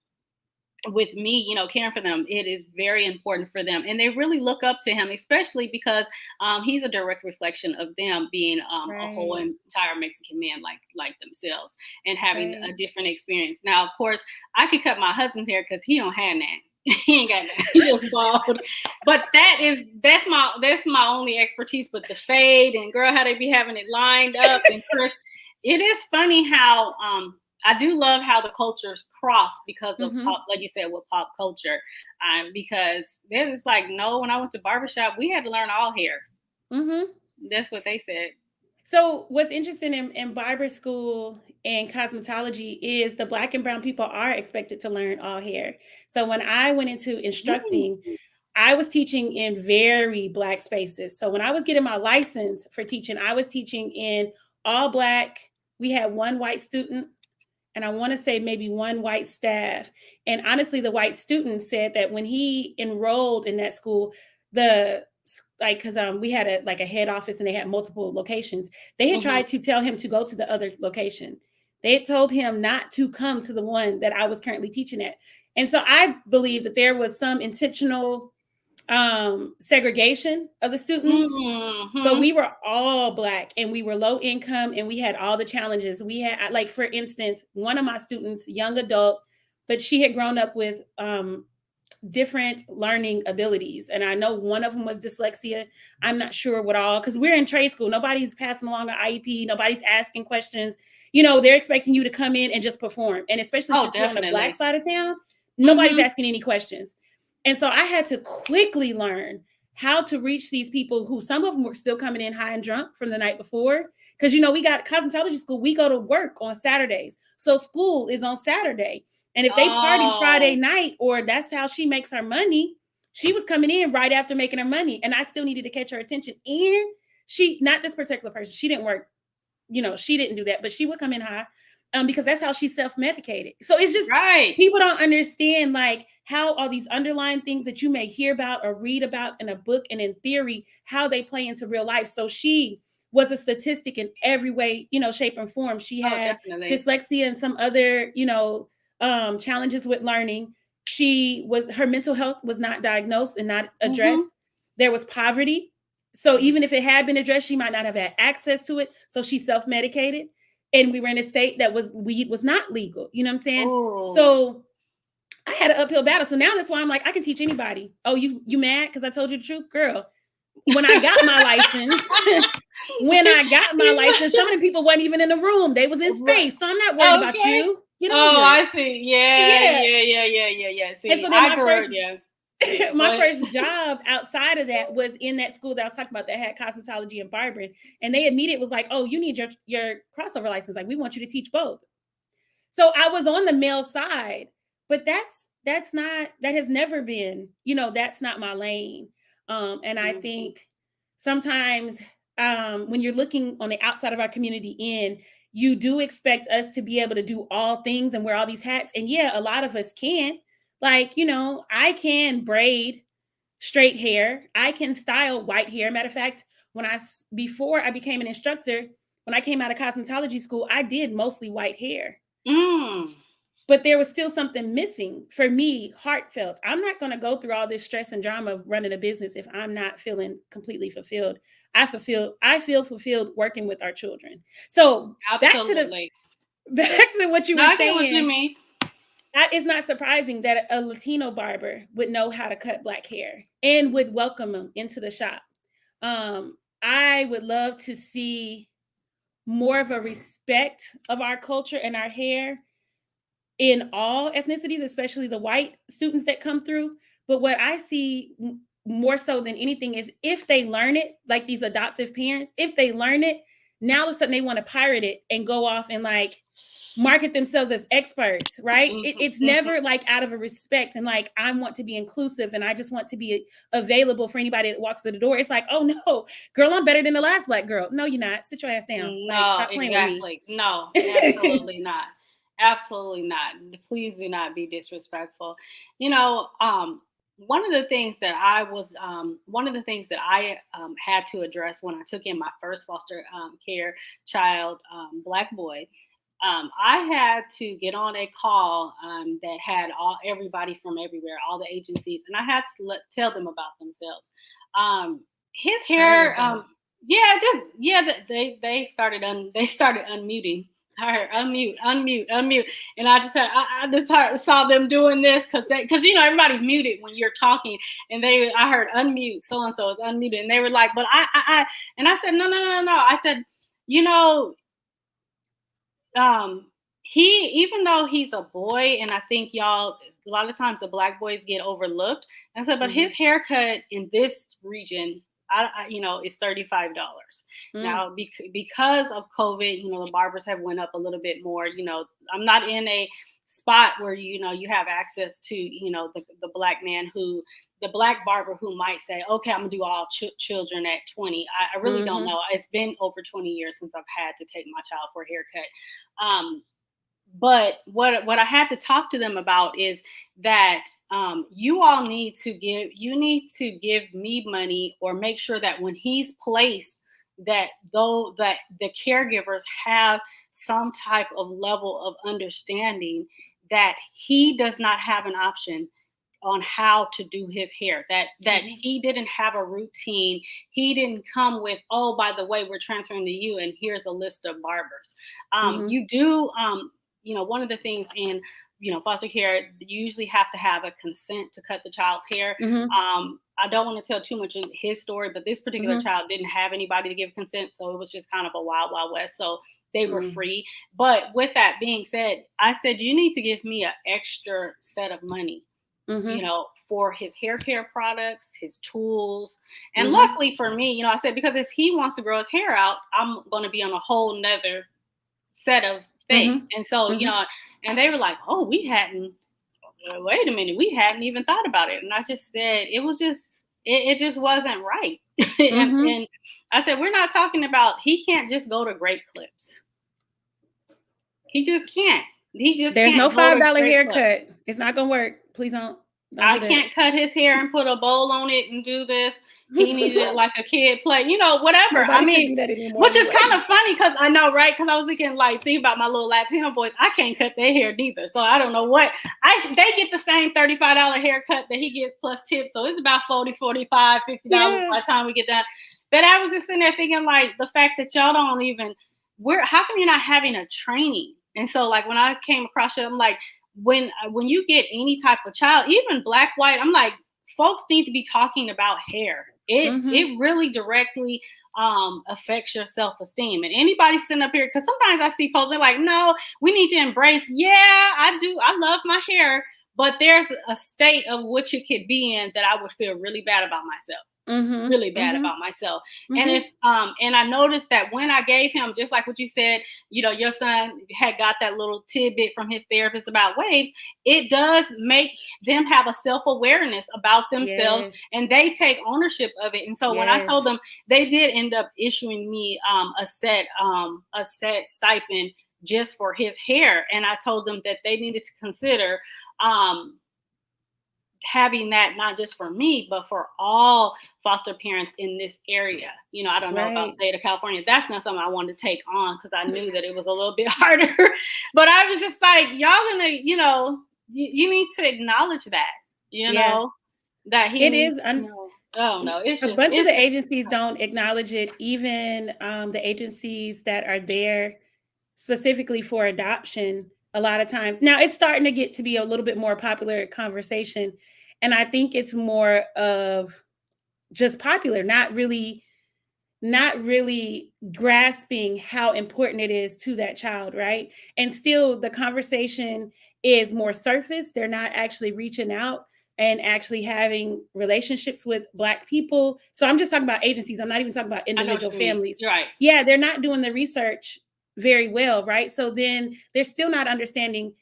S2: with me, caring for them, it is very important for them, and they really look up to him, especially because he's a direct reflection of them being a whole
S1: Right.
S2: entire Mexican man, like themselves, and having a
S1: Right.
S2: different experience. Now, of course, I could cut my husband's hair because he don't have that. He ain't got that. He just bald. But that's my only expertise. But the fade, and girl, how they be having it lined up, and Chris, it is funny how I do love how the cultures cross because of
S1: Mhm.
S2: pop, like you said, with pop culture. Because they're just like, no, when I went to barbershop, we had to learn all hair.
S1: Mhm.
S2: That's what they said.
S1: So what's interesting in barber school and cosmetology is the Black and brown people are expected to learn all hair. So when I went into instructing,
S2: Mm.
S1: I was teaching in very Black spaces. So when I was getting my license for teaching, I was teaching in all Black. We had 1 white student, and I want to say maybe 1 white staff. And honestly, the white student said that when he enrolled in that school, the because we had a head office and they had multiple locations. They had
S2: Mm-hmm.
S1: tried to tell him to go to the other location. They had told him not to come to the one that I was currently teaching at. And so I believe that there was some intentional segregation of the students, but
S2: Mm-hmm.
S1: we were all Black and we were low income and we had all the challenges. We had, like, for instance, one of my students, young adult, but she had grown up with different learning abilities. And I know one of them was dyslexia. I'm not sure what all, because we're in trade school. Nobody's passing along an IEP. Nobody's asking questions. They're expecting you to come in and just perform. And especially
S2: Oh,
S1: since we're on the Black
S2: definitely.
S1: side of town, nobody's
S2: Mm-hmm.
S1: asking any questions. And so I had to quickly learn how to reach these people who, some of them were still coming in high and drunk from the night before. Because, we got cosmetology school, we go to work on Saturdays. So school is on Saturday. And if they party Friday
S2: Oh,
S1: night, or that's how she makes her money, she was coming in right after making her money. And I still needed to catch her attention. And not this particular person, she didn't work, she didn't do that, but she would come in high because that's how she self-medicated. So it's just,
S2: right.
S1: people don't understand, like, how all these underlying things that you may hear about or read about in a book and in theory, how they play into real life. So she was a statistic in every way, shape and form. She
S2: Oh,
S1: had
S2: definitely.
S1: dyslexia and some other, challenges with learning. Her mental health was not diagnosed and not
S2: Mm-hmm.
S1: addressed. There was poverty. So even if it had been addressed, she might not have had access to it. So she self-medicated. And we were in a state that weed was not legal. You know what I'm saying?
S2: Oh,
S1: So I had an uphill battle. So now that's why I'm like, I can teach anybody. Oh, you mad because I told you the truth? Girl, when I got my license, some of the people wasn't even in the room. They was in
S2: right.
S1: space. So I'm not worried about
S2: Okay.
S1: you. Get
S2: Oh,
S1: over it.
S2: I see. Yeah,
S1: Yeah.
S2: yeah, yeah, yeah, yeah, yeah.
S1: And
S2: See,
S1: so then
S2: I grew up. Yeah, yeah. Go
S1: my
S2: ahead.
S1: first job outside of that was in that school that I was talking about that had cosmetology and barbering. And they immediately was like, oh, you need your crossover license. Like, we want you to teach both. So I was on the male side, but that has never been, that's not my lane. And I
S2: Mhm.
S1: think sometimes when you're looking on the outside of our community in, you do expect us to be able to do all things and wear all these hats. And yeah, a lot of us can. Like, I can braid straight hair. I can style white hair. Matter of fact, before I became an instructor, when I came out of cosmetology school, I did mostly white hair. But there was still something missing for me, heartfelt. I'm not going to go through all this stress and drama of running a business if I'm not feeling completely fulfilled. I feel fulfilled working with our children. So
S2: Absolutely.
S1: back to what you were saying.
S2: I get what you mean.
S1: It's not surprising that a Latino barber would know how to cut Black hair and would welcome them into the shop. I would love to see more of a respect of our culture and our hair in all ethnicities, especially the white students that come through. But what I see more so than anything is if they learn it, like these adoptive parents, if they learn it, now all of a sudden they want to pirate it and go off and like market themselves as experts, right? It's never like out of a respect and like, I want to be inclusive and I just want to be available for anybody that walks through the door. It's like, oh no, girl, I'm better than the last Black girl. No, you're not. Sit your ass down.
S2: No,
S1: like, stop playing
S2: exactly.
S1: with me.
S2: No, absolutely not. Absolutely not. Please do not be disrespectful. One of the things that I had to address when I took in my first foster care child, Black boy, I had to get on a call that had everybody from everywhere, all the agencies, and I had to tell them about themselves. His hair, they started unmuting. I heard unmute, and I just saw them doing this because everybody's muted when you're talking, and I heard unmute, so and so is unmuted, and they were like, but I said no. I said, even though he's a boy, and I think y'all a lot of times the Black boys get overlooked, and so but his haircut in this region, it's $35. Now, because of COVID, the barbers have went up a little bit more. I'm not in a spot where you have access to the Black man the Black barber who might say, okay, I'm gonna do all children at 20. I really don't know. It's been over 20 years since I've had to take my child for a haircut. But what I had to talk to them about is that you all need to give me money, or make sure that when he's placed, that the caregivers have some type of level of understanding that he does not have an option on how to do his hair, that he didn't have a routine. He didn't come with, oh, by the way, we're transferring to you and here's a list of barbers. You do, one of the things in, foster care, you usually have to have a consent to cut the child's hair. I don't want to tell too much in his story, but this particular child didn't have anybody to give consent. So it was just kind of a wild, wild west. So they were free. But with that being said, I said, you need to give me an extra set of money, for his hair care products, his tools. And luckily for me, I said, because if he wants to grow his hair out, I'm going to be on a whole nother set of things. And so, and they were like, oh, wait a minute, we hadn't even thought about it. And I just said, it just wasn't right. And I said, we're not talking about, he can't just go to Great Clips. He just can't.
S1: There's no $5 haircut. It's not gonna work. Please don't.
S2: I can't cut his hair and put a bowl on it and do this. He needed it like a kid play, whatever.
S1: Nobody do that anymore,
S2: which is kind of funny because I know, right? Because I was think about my little Latino boys. I can't cut their hair neither, so I don't know what. They get the same $35 haircut that he gets plus tips, so it's about $40, $45, $50 by the time we get done. But I was just sitting there thinking, like, the fact that y'all don't even. How come you're not having a training? And so, like, when I came across it, I'm like, when you get any type of child, even Black, white, I'm like, folks need to be talking about hair. It really directly affects your self-esteem. And anybody sitting up here, because sometimes I see posts, they're like, no, we need to embrace. Yeah, I do. I love my hair, but there's a state of which it could be in that I would feel really bad about myself. Really bad about myself. And if and I noticed that when I gave him, just like what you said, your son had got that little tidbit from his therapist about waves, it does make them have a self-awareness about themselves,
S1: Yes.
S2: and they take ownership of it. And so when I told
S1: Yes.
S2: them, they did end up issuing me a set stipend just for his hair, and I told them that they needed to consider having that not just for me, but for all foster parents in this area. I don't know about
S1: Right.
S2: state of California. That's not something I wanted to take on because I knew that it was a little bit harder. But I was just like, y'all gonna, you need to acknowledge that,
S1: Yeah.
S2: that he
S1: It
S2: needs,
S1: is.
S2: I don't know.
S1: A bunch of
S2: It's
S1: the
S2: just
S1: agencies don't acknowledge it. Even the agencies that are there specifically for adoption, a lot of times. Now it's starting to get to be a little bit more popular conversation. And I think it's more of just popular, not really grasping how important it is to that child, right? And still the conversation is more surface. They're not actually reaching out and actually having relationships with Black people. So I'm just talking about agencies. I'm not even talking about
S2: I know what
S1: individual
S2: you mean.
S1: families.
S2: You're right.
S1: Yeah, they're not doing the research very well, right? So then they're still not understanding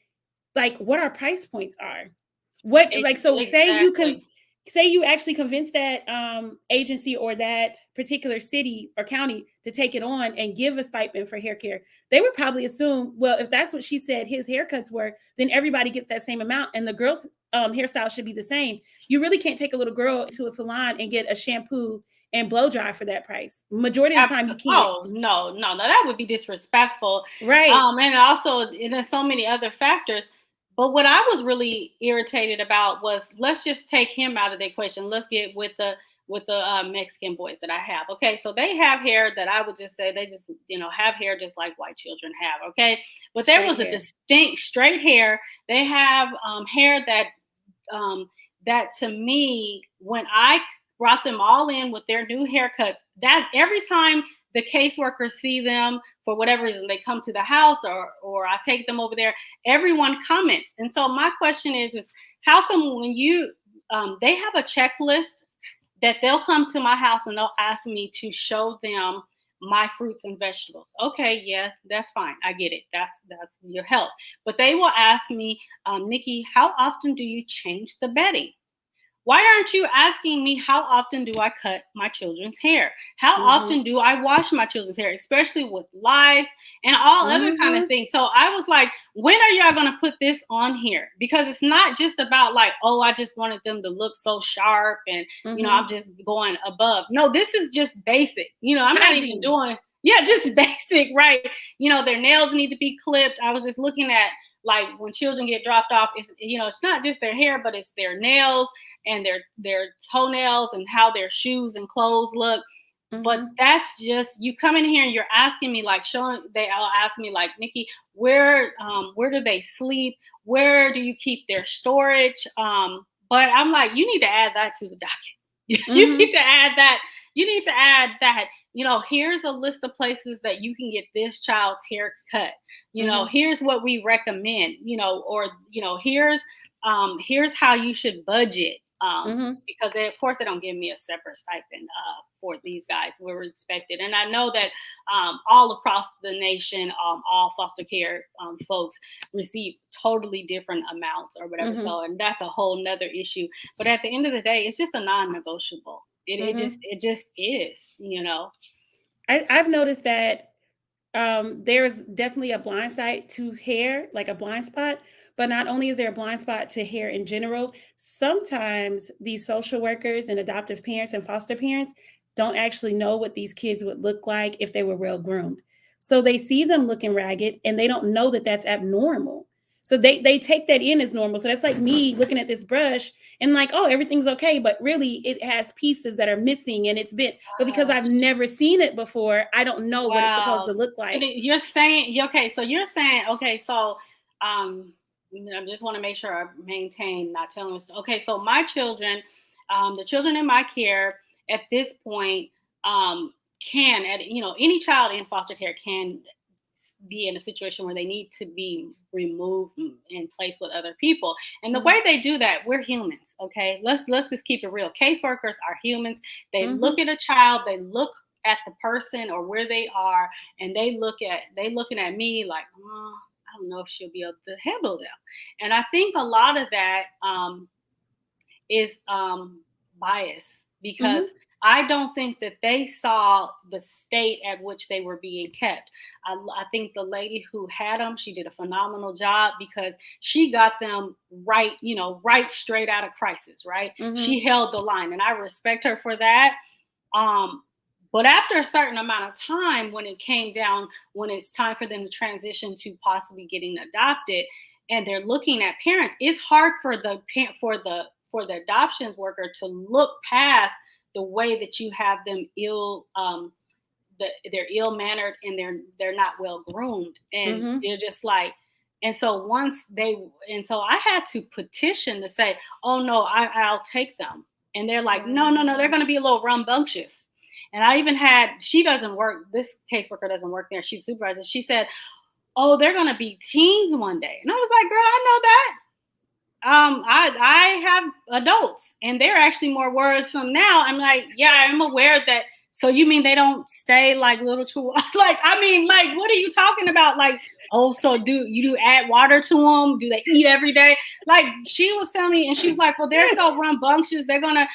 S1: like what our price points are. What like so
S2: Exactly.
S1: say you actually convince that agency or that particular city or county to take it on and give a stipend for hair care. They would probably assume, well, if that's what she said his haircuts were, then everybody gets that same amount and the girl's hairstyle should be the same. You really can't take a little girl to a salon and get a shampoo and blow dry for that price. Majority of the time you can't.
S2: Oh, no, that would be disrespectful.
S1: Right.
S2: And also, there's so many other factors. But what I was really irritated about was, let's just take him out of the equation. Let's get with the Mexican boys that I have. Okay, so they have hair that I would just say they just have hair just like white children have. Okay, but there
S1: Straight
S2: was a
S1: hair.
S2: distinct straight hair. They have hair that to me, when I brought them all in with their new haircuts, that every time the caseworkers see them for whatever reason, they come to the house or I take them over there, everyone comments. And so my question is how come when they have a checklist that they'll come to my house and they'll ask me to show them my fruits and vegetables. Okay, yeah, that's fine. I get it. That's your help. But they will ask me, Nikki, how often do you change the bedding? Why aren't you asking me how often do I cut my children's hair? How often do I wash my children's hair, especially with lice and all other kind of things? So I was like, when are y'all going to put this on here? Because it's not just about like, oh, I just wanted them to look so sharp and, I'm just going above. No, this is just basic. I'm not even doing, just basic, right? Their nails need to be clipped. I was just looking at like when children get dropped off, it's not just their hair, but it's their nails and their toenails and how their shoes and clothes look. But that's just, you come in here and you're asking me like they'll ask me like, Nikki, where do they sleep? Where do you keep their storage? But I'm like, you need to add that to the docket. You need to add that. You need to add that, here's a list of places that you can get this child's hair cut. Here's what we recommend, or, here's how you should budget. Because of course they don't give me a separate stipend for these guys. We're expected. And I know that all across the nation, all foster care folks receive totally different amounts or whatever. So, and that's a whole nother issue. But at the end of the day, it's just a non-negotiable. It just is,
S1: I've noticed that there's definitely a blind side to hair, like a blind spot. But not only is there a blind spot to hair in general, sometimes these social workers and adoptive parents and foster parents don't actually know what these kids would look like if they were well groomed. So they see them looking ragged and they don't know that that's abnormal. So they take that in as normal. So that's like me looking at this brush and like, oh, everything's okay. But really it has pieces that are missing and it's been, but because I've never seen it before, I don't know what it's supposed to look like.
S2: You're saying, okay, so I just want to make sure I maintain not telling us. Okay, so my children, the children in my care at this point, can, any child in foster care can be in a situation where they need to be removed and placed with other people. And the way they do that, we're humans, okay? Let's just keep it real. Caseworkers are humans. They look at a child, they look at the person or where they are, and they looking at me like, oh, I don't know if she'll be able to handle them. And I think a lot of that is bias, because I don't think that they saw the state at which they were being kept. I think the lady who had them, she did a phenomenal job, because she got them right, right straight out of crisis, right? She held the line, and I respect her for that. But after a certain amount of time, when it came down, when it's time for them to transition to possibly getting adopted, and they're looking at parents, it's hard for the adoptions worker to look past the way that you have them they're ill mannered, and they're not well groomed, and they're just like, and so I had to petition to say, oh no, I'll take them, and they're like, no, they're going to be a little rambunctious. And I even she doesn't work, this caseworker doesn't work there, she's supervisor. She said, oh, they're going to be teens one day, and I was like, girl, I know that. I have adults, and they're actually more worrisome now. I'm like, yeah, I'm aware that. So you mean they don't stay like little too? Like, I mean, like, what are you talking about? Like, oh, so do you add water to them? Do they eat every day? Like, she was telling me, and she's like, well, they're so rambunctious. They're gonna.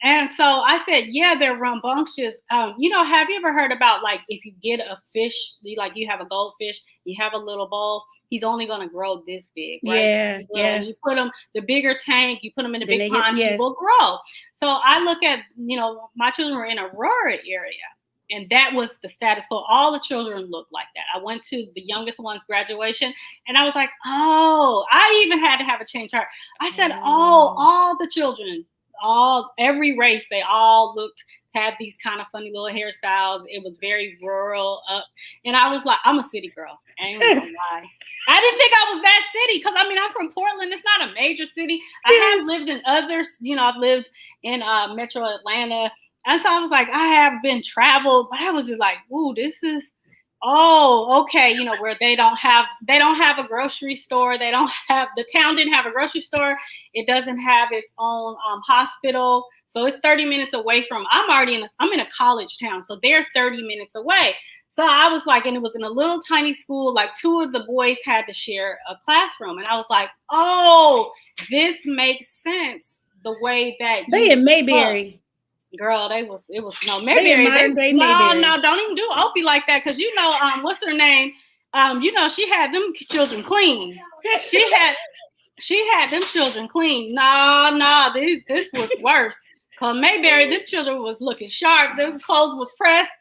S2: And so I said, yeah, they're rambunctious. Have you ever heard about, like, if you get a fish, like you have a goldfish, you have a little bowl, he's only going to grow this big, right?
S1: Yeah.
S2: You put them, the bigger tank, you put them in the big pond, he will grow. So I look at, my children were in a rural area, and that was the status quo. All the children looked like that. I went to the youngest one's graduation, and I was like, oh, I even had to have a change heart. I said, all the children, every race, they all had these kind of funny little hairstyles. It was very rural up. And I was like, I'm a city girl. I ain't gonna lie. I didn't think I was that city, because I mean, I'm from Portland. It's not a major city. I have lived in others, I've lived in Metro Atlanta. And so I was like, I have been traveled, but I was just like, ooh, this is, okay, where they don't have a grocery store. The town didn't have a grocery store. It doesn't have its own hospital. So it's 30 minutes away from, I'm in a college town. So they're 30 minutes away. So I was like, and it was in a little tiny school, like 2 of the boys had to share a classroom. And I was like, oh, this makes sense. The way that
S1: they in Mayberry.
S2: Girl, it was no Mayberry. No, don't even do Opie like that, because what's her name? She had them children clean. She had them children clean. No, this was worse. Cause Mayberry, them children was looking sharp. Their clothes was pressed.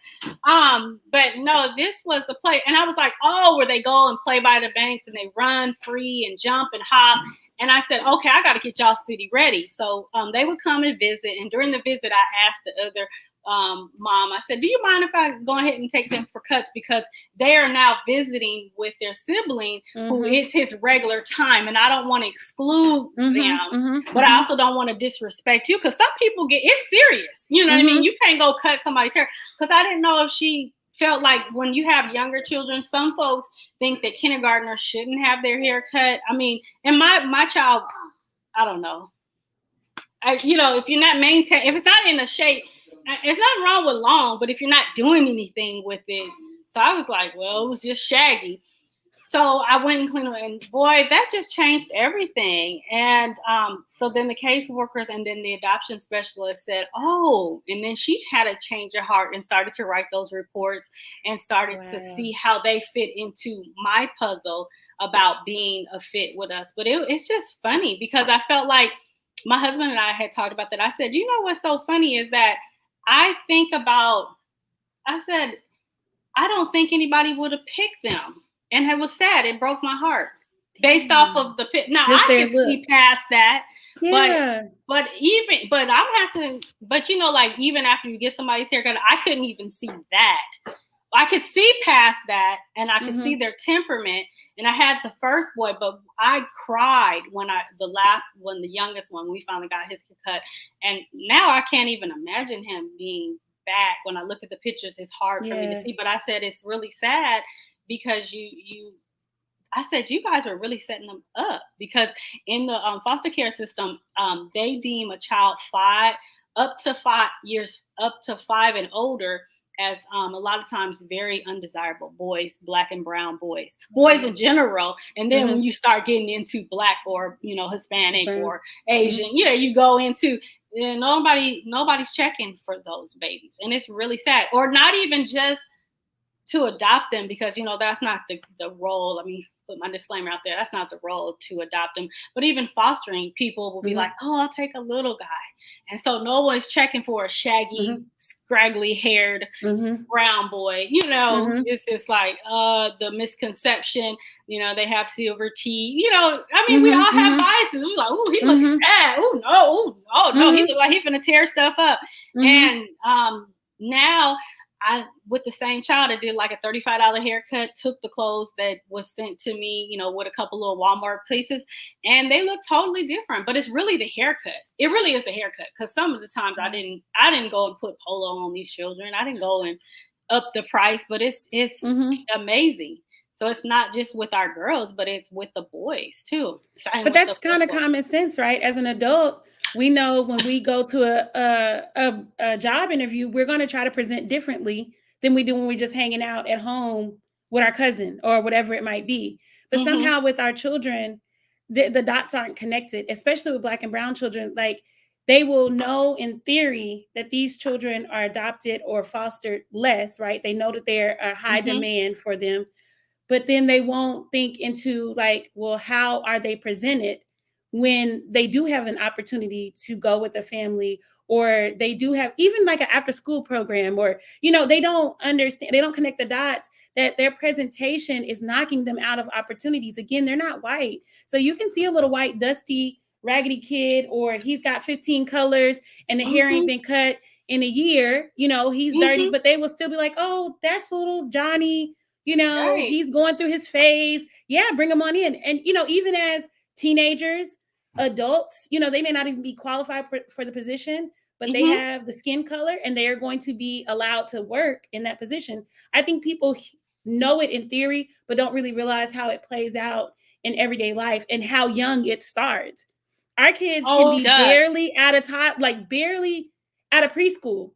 S2: But no, this was the play, and I was like, oh, where they go and play by the banks, and they run free and jump and hop. And I said, okay, I got to get y'all city ready. So they would come and visit. And during the visit, I asked the other mom, I said, do you mind if I go ahead and take them for cuts? Because they are now visiting with their sibling, who it's his regular time. And I don't want to exclude them, but I also don't want to disrespect you. Because some people it's serious. You know what I mean? You can't go cut somebody's hair. Because I didn't know if she felt like, when you have younger children, some folks think that kindergartners shouldn't have their hair cut. I mean, and my child, I don't know. If you're not maintaining, if it's not in the shape, it's nothing wrong with long, but if you're not doing anything with it. So I was like, well, it was just shaggy. So I went and cleaned it, and boy, that just changed everything. And so then the caseworkers and then the adoption specialist said, oh, and then she had a change of heart and started to write those reports and started to see how they fit into my puzzle about being a fit with us. But it's just funny, because I felt like my husband and I had talked about that. I said, what's so funny is that I said, I don't think anybody would have picked them. And it was sad. It broke my heart based off of the pit. Now I can see past that, but even after you get somebody's haircut, I couldn't even see that. I could see past that, and I could see their temperament. And I had the first boy, but I cried when the youngest one, we finally got his cut. And now I can't even imagine him being back. When I look at the pictures, it's hard for me to see. But I said, it's really sad, because I said, you guys were really setting them up, because in the foster care system, they deem a child up to 5 and older as a lot of times very undesirable boys, black and brown boys in general. And then when you start getting into black or, Hispanic or Asian, you go into, nobody's checking for those babies. And it's really sad. Or not even just to adopt them, because that's not the role. Let me put my disclaimer out there. That's not the role to adopt them. But even fostering, people will be like, oh, I'll take a little guy. And so no one's checking for a shaggy, scraggly haired brown boy. It's just like the misconception. They have silver teeth. We all have biases. We're like, oh, he looking bad. Oh no, he look like he's gonna tear stuff up. And now, with the same child, I did like a $35 haircut, took the clothes that was sent to me, with a couple of Walmart places, and they look totally different. But it's really the haircut. It really is the haircut. Because some of the times I didn't go and put polo on these children. I didn't go and up the price, but it's amazing. So it's not just with our girls, but it's with the boys too.
S1: But that's kind of common sense, right? As an adult, we know when we go to a job interview, we're going to try to present differently than we do when we're just hanging out at home with our cousin or whatever it might be. But somehow with our children, the dots aren't connected, especially with black and brown children. Like, they will know in theory that these children are adopted or fostered less, right? They know that they're a high demand for them, but then they won't think into like, well, how are they presented when they do have an opportunity to go with a family, or they do have even like an after school program, or, they don't understand, they don't connect the dots that their presentation is knocking them out of opportunities. Again, they're not white. So you can see a little white, dusty, raggedy kid, or he's got 15 colors and the hair ain't been cut in a year, he's dirty, but they will still be like, oh, that's little Johnny, he's going through his phase. Yeah, bring him on in. And, even as teenagers, adults, they may not even be qualified for the position, but they have the skin color and they are going to be allowed to work in that position. I think people know it in theory, but don't really realize how it plays out in everyday life and how young it starts. Our kids can be barely out of preschool,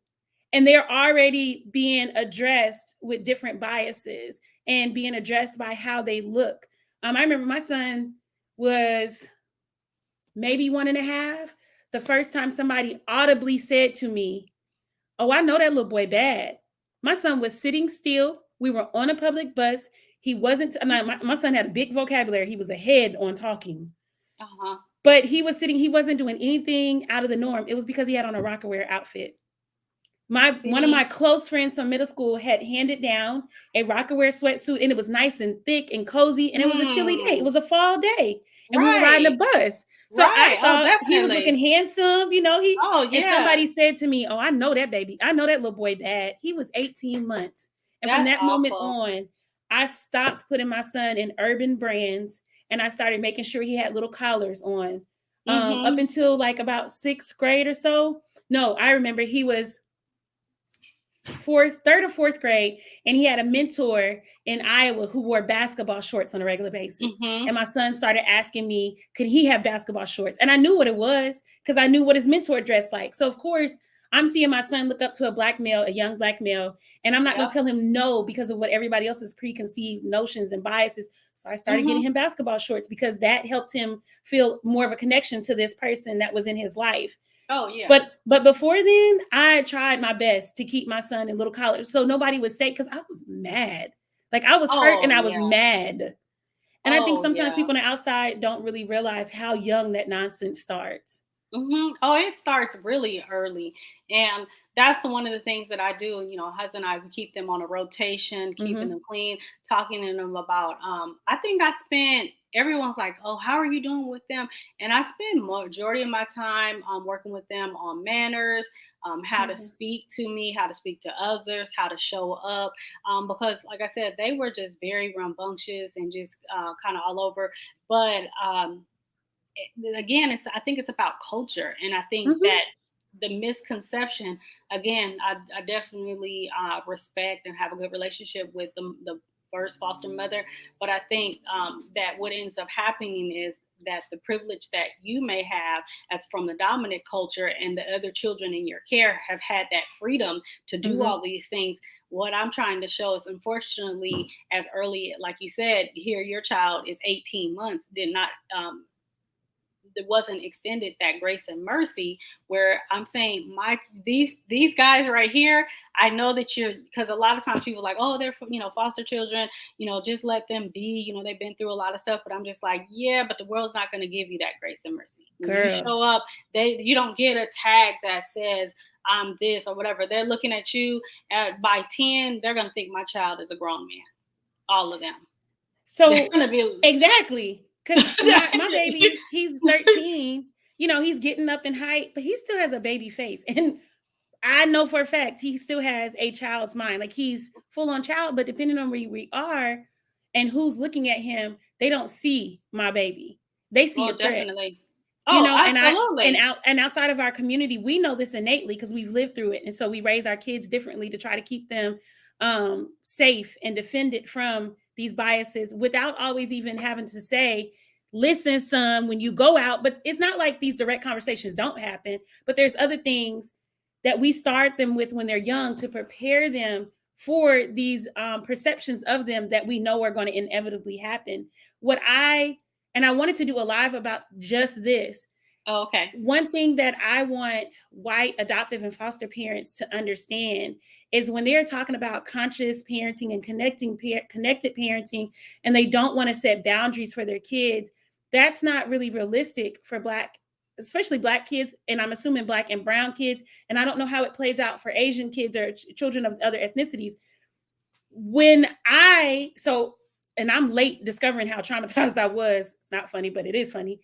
S1: and they're already being addressed with different biases and being addressed by how they look. I remember my son was maybe 1.5. The first time somebody audibly said to me, oh, I know that little boy bad. My son was sitting still. We were on a public bus. He wasn't, my son had a big vocabulary. He was ahead on talking. But he was sitting, he wasn't doing anything out of the norm. It was because he had on a Rocawear outfit. One of my close friends from middle school had handed down a Rocawear sweatsuit, and it was nice and thick and cozy, and it was a chilly day. It was a fall day, and we were riding a bus. So I thought he was looking handsome, and somebody said to me, oh, I know that baby. I know that little boy bad. He was 18 months. And from that moment on, I stopped putting my son in urban brands, and I started making sure he had little collars on up until like about 6th grade or so. No, I remember he was third or fourth grade, and he had a mentor in Iowa who wore basketball shorts on a regular basis. And my son started asking me, could he have basketball shorts? And I knew what it was because I knew what his mentor dressed like. So of course, I'm seeing my son look up to a young black male, and I'm not going to tell him no because of what everybody else's preconceived notions and biases. So I started getting him basketball shorts because that helped him feel more of a connection to this person that was in his life.
S2: Oh, yeah.
S1: But before then, I tried my best to keep my son in little collars so nobody would say, because I was mad. Like, I was hurt and I was mad. And I think sometimes people on the outside don't really realize how young that nonsense starts.
S2: Oh, it starts really early. And that's one of the things that I do. Husband and I, we keep them on a rotation, keeping them clean, talking to them about, I think everyone's like, oh, how are you doing with them? And I spend majority of my time working with them on manners, how to speak to me, how to speak to others, how to show up. Because like I said, they were just very rambunctious and just kind of all over. But again, I think it's about culture. And I think that the misconception, again, I definitely respect and have a good relationship with the first foster mother, but I think that what ends up happening is that the privilege that you may have as from the dominant culture and the other children in your care have had that freedom to do
S1: Mm-hmm.
S2: all these things. What I'm trying to show is, unfortunately, as early, like you said, here your child is 18 months, did not that wasn't extended that grace and mercy, where I'm saying these guys right here, I know that you're, because a lot of times people are like, oh, they're, foster children, just let them be, they've been through a lot of stuff. But I'm just like, yeah, but the world's not going to give you that grace and mercy. When you
S1: Girl.
S2: show up, you don't get a tag that says I'm this or whatever. They're looking at you by 10, they're going to think my child is a grown man. All of them.
S1: So
S2: they're gonna be
S1: exactly. Because my baby, he's 13, he's getting up in height, but he still has a baby face. And I know for a fact he still has a child's mind. Like, he's full on child, but depending on where we are and who's looking at him, they don't see my baby. They see a threat.
S2: Definitely. Absolutely.
S1: And outside of our community, we know this innately because we've lived through it. And so we raise our kids differently to try to keep them safe and defended from these biases without always even having to say, listen, son, when you go out. But it's not like these direct conversations don't happen, but there's other things that we start them with when they're young to prepare them for these perceptions of them that we know are going to inevitably happen. And I wanted to do a live about just this.
S2: Oh, okay.
S1: One thing that I want white adoptive and foster parents to understand is when they're talking about conscious parenting and connected parenting, and they don't want to set boundaries for their kids, that's not really realistic for especially Black kids. And I'm assuming Black and brown kids. And I don't know how it plays out for Asian kids or children of other ethnicities. And I'm late discovering how traumatized I was. It's not funny, but it is funny.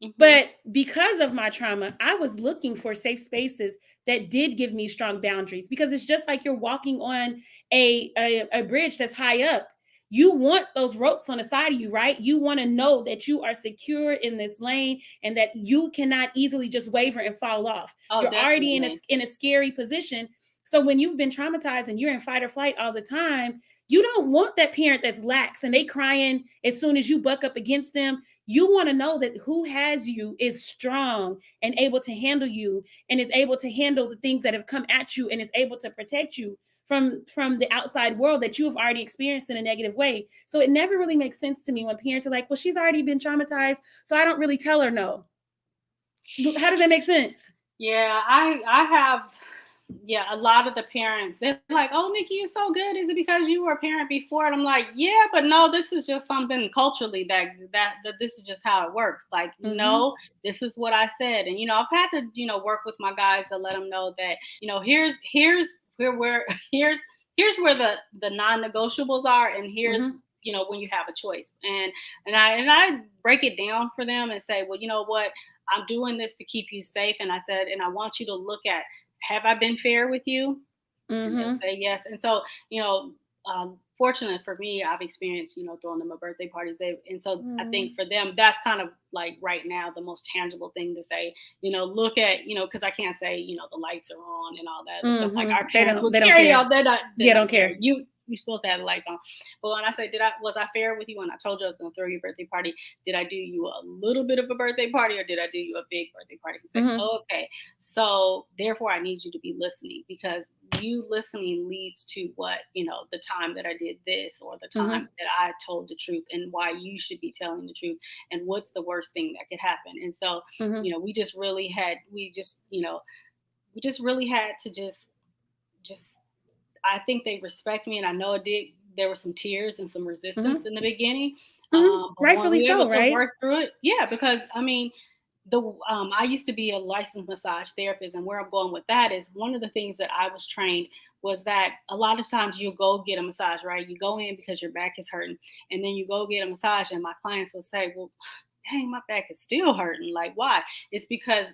S1: Mm-hmm. But because of my trauma, I was looking for safe spaces that did give me strong boundaries, because it's just like you're walking on a bridge that's high up. You want those ropes on the side of you, right? You want to know that you are secure in this lane and that you cannot easily just waver and fall off. You're already in a scary position. So when you've been traumatized and you're in fight or flight all the time, you don't want that parent that's lax and they crying as soon as you buck up against them. You want to know that who has you is strong and able to handle you and is able to handle the things that have come at you and is able to protect you from the outside world that you have already experienced in a negative way. So it never really makes sense to me when parents are like, well, she's already been traumatized, so I don't really tell her no. How does that make sense?
S2: Yeah, I have... Yeah, a lot of the parents, they're like, oh, Nikki, you're so good. Is it because you were a parent before? And I'm like, yeah, but no, this is just something culturally that this is just how it works. Like, mm-hmm. No, this is what I said. And, I've had to, work with my guys to let them know that, here's where the non-negotiables are. And here's, mm-hmm. When you have a choice. And I break it down for them and say, well, you know what? I'm doing this to keep you safe. And I said, and I want you to look at, have I been fair with you? Mm-hmm. And they'll say yes. And so, fortunate for me, I've experienced, throwing them a birthday parties. And so I think for them, that's kind of like right now, the most tangible thing to say, look at, because I can't say, the lights are on and all that stuff. Like our parents would carry all that.
S1: They don't care.
S2: You're supposed to have the lights on. But when I say, was I fair with you when I told you I was going to throw you a birthday party? Did I do you a little bit of a birthday party or did I do you a big birthday party? He said, oh, okay. So therefore I need you to be listening, because you listening leads to what, the time that I did this or the time that I told the truth and why you should be telling the truth and what's the worst thing that could happen. And so, we just really had to just I think they respect me, and I know it did. There were some tears and some resistance in the beginning.
S1: Rightfully so, right?
S2: To work through it, yeah. Because I mean, I used to be a licensed massage therapist, and where I'm going with that is one of the things that I was trained was that a lot of times you go get a massage, right? You go in because your back is hurting, and then you go get a massage, and my clients will say, well, dang, my back is still hurting. Like, why? It's because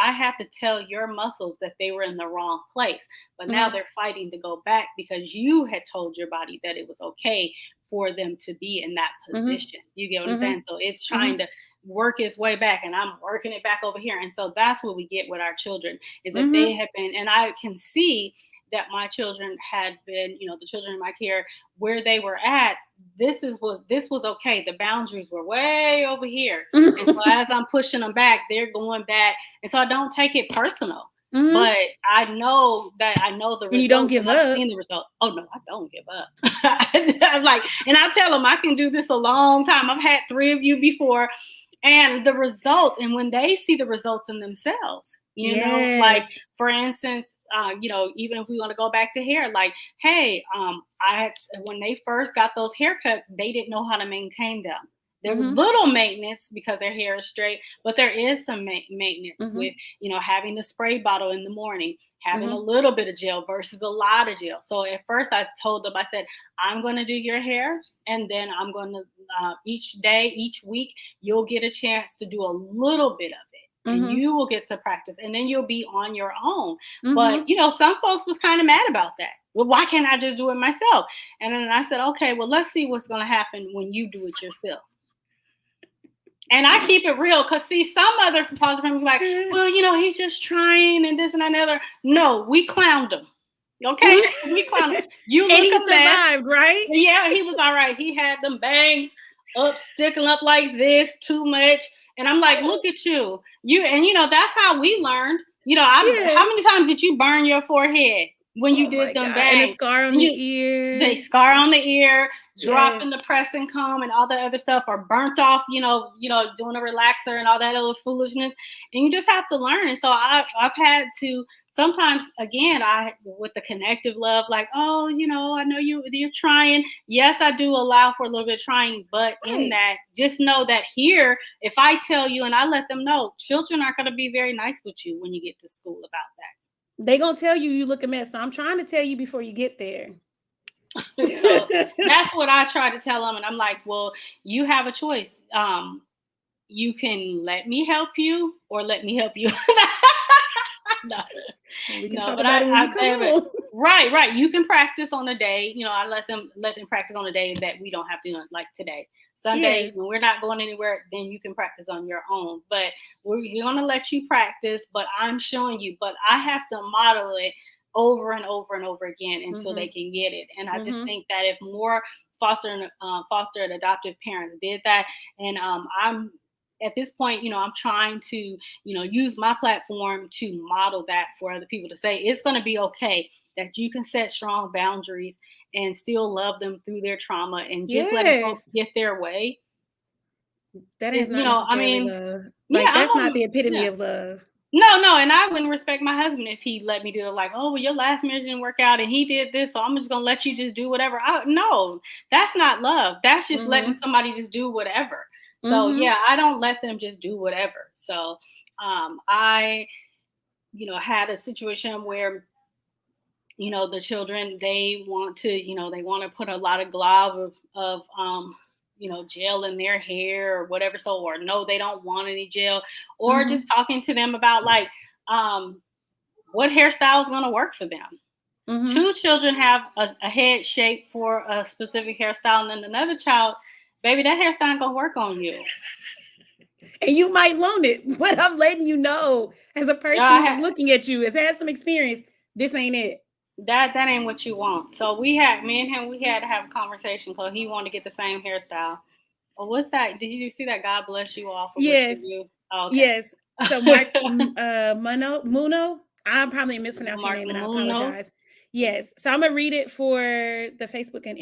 S2: I have to tell your muscles that they were in the wrong place. But now they're fighting to go back because you had told your body that it was okay for them to be in that position. You get what I'm saying? So it's trying to work its way back, and I'm working it back over here. And so that's what we get with our children is that they have been, and I can see that my children had been, the children in my care, where they were at, this was okay. The boundaries were way over here. And so as I'm pushing them back, they're going back. And so I don't take it personal.
S1: Mm-hmm.
S2: But I know the results.
S1: And you don't give up.
S2: I've seen the result. Oh no, I don't give up. I'm like, and I tell them I can do this a long time. I've had 3 of you before, and the results. And when they see the results in themselves, you know, like for instance, you know, even if we want to go back to hair, like, hey, when they first got those haircuts, they didn't know how to maintain them. There's little maintenance because their hair is straight, but there is some maintenance with, you know, having the spray bottle in the morning, having a little bit of gel versus a lot of gel. So at first I told them, I said, I'm going to do your hair, and then I'm going to each day, each week, you'll get a chance to do a little bit of it. And you will get to practice, and then you'll be on your own. But, you know, some folks was kind of mad about that. Well, why can't I just do it myself? And then I said, okay, well, let's see what's going to happen when you do it yourself. And I keep it real, because see, some other foster parents be like, well, you know, he's just trying and this and that and the other. No, we clowned him. Okay? We clowned him. You look, and he survived, right? Yeah, he was all right. He had them bangs up, sticking up like this, too much. And I'm like, look at you. And you know, that's how we learned. You know, how many times did you burn your forehead when you did them bangs?
S1: And a scar on the ear.
S2: The scar on the ear, dropping the pressing comb and all that other stuff, or burnt off, you know, doing a relaxer and all that other foolishness. And you just have to learn. And so I've had to sometimes, again, with the connective love, like, oh, you know, I know you're trying. Yes, I do allow for a little bit of trying, but in that, just know that here, if I tell you and I let them know, children aren't going to be very nice with you when you get to school about that.
S1: They gonna tell you look a mess. So I'm trying to tell you before you get there.
S2: So that's what I try to tell them. And I'm like, well, you have a choice. You can let me help you or let me help you. Right. You can practice on a day. You know, I let them practice on a day that we don't have to, like today. Sunday, when we're not going anywhere, then you can practice on your own. But we're going to let you practice, but I'm showing you. But I have to model it over and over and over again until they can get it. And I just think that if more foster and adoptive parents did that, and I'm at this point, you know, I'm trying to, you know, use my platform to model that for other people to say it's going to be okay, that you can set strong boundaries and still love them through their trauma and just let them get their way.
S1: That is not, you know, I mean, love. Like, that's not the epitome of love.
S2: No, and I wouldn't respect my husband if he let me do it. Like, oh, well, your last marriage didn't work out and he did this, so I'm just gonna let you just do whatever. No, that's not love. That's just letting somebody just do whatever. So yeah, I don't let them just do whatever. So I, you know, had a situation where, you know, the children, they want to put a lot of glob of you know, gel in their hair or whatever. So, or no, they don't want any gel, or just talking to them about like what hairstyle is going to work for them. 2 children have a head shape for a specific hairstyle, and then another child, baby, that hairstyle ain't gonna work on you.
S1: And you might want it, but I'm letting you know, as a person who's looking at you, has had some experience, this ain't it.
S2: That ain't what you want. So me and him, we had to have a conversation because he wanted to get the same hairstyle. Oh, what's that? Did you see that? God bless you all for what you do. Oh, okay.
S1: Yes. So Mark Muno. I'm probably mispronouncing your name, and I apologize. Yes. So I'm gonna read it for the Facebook and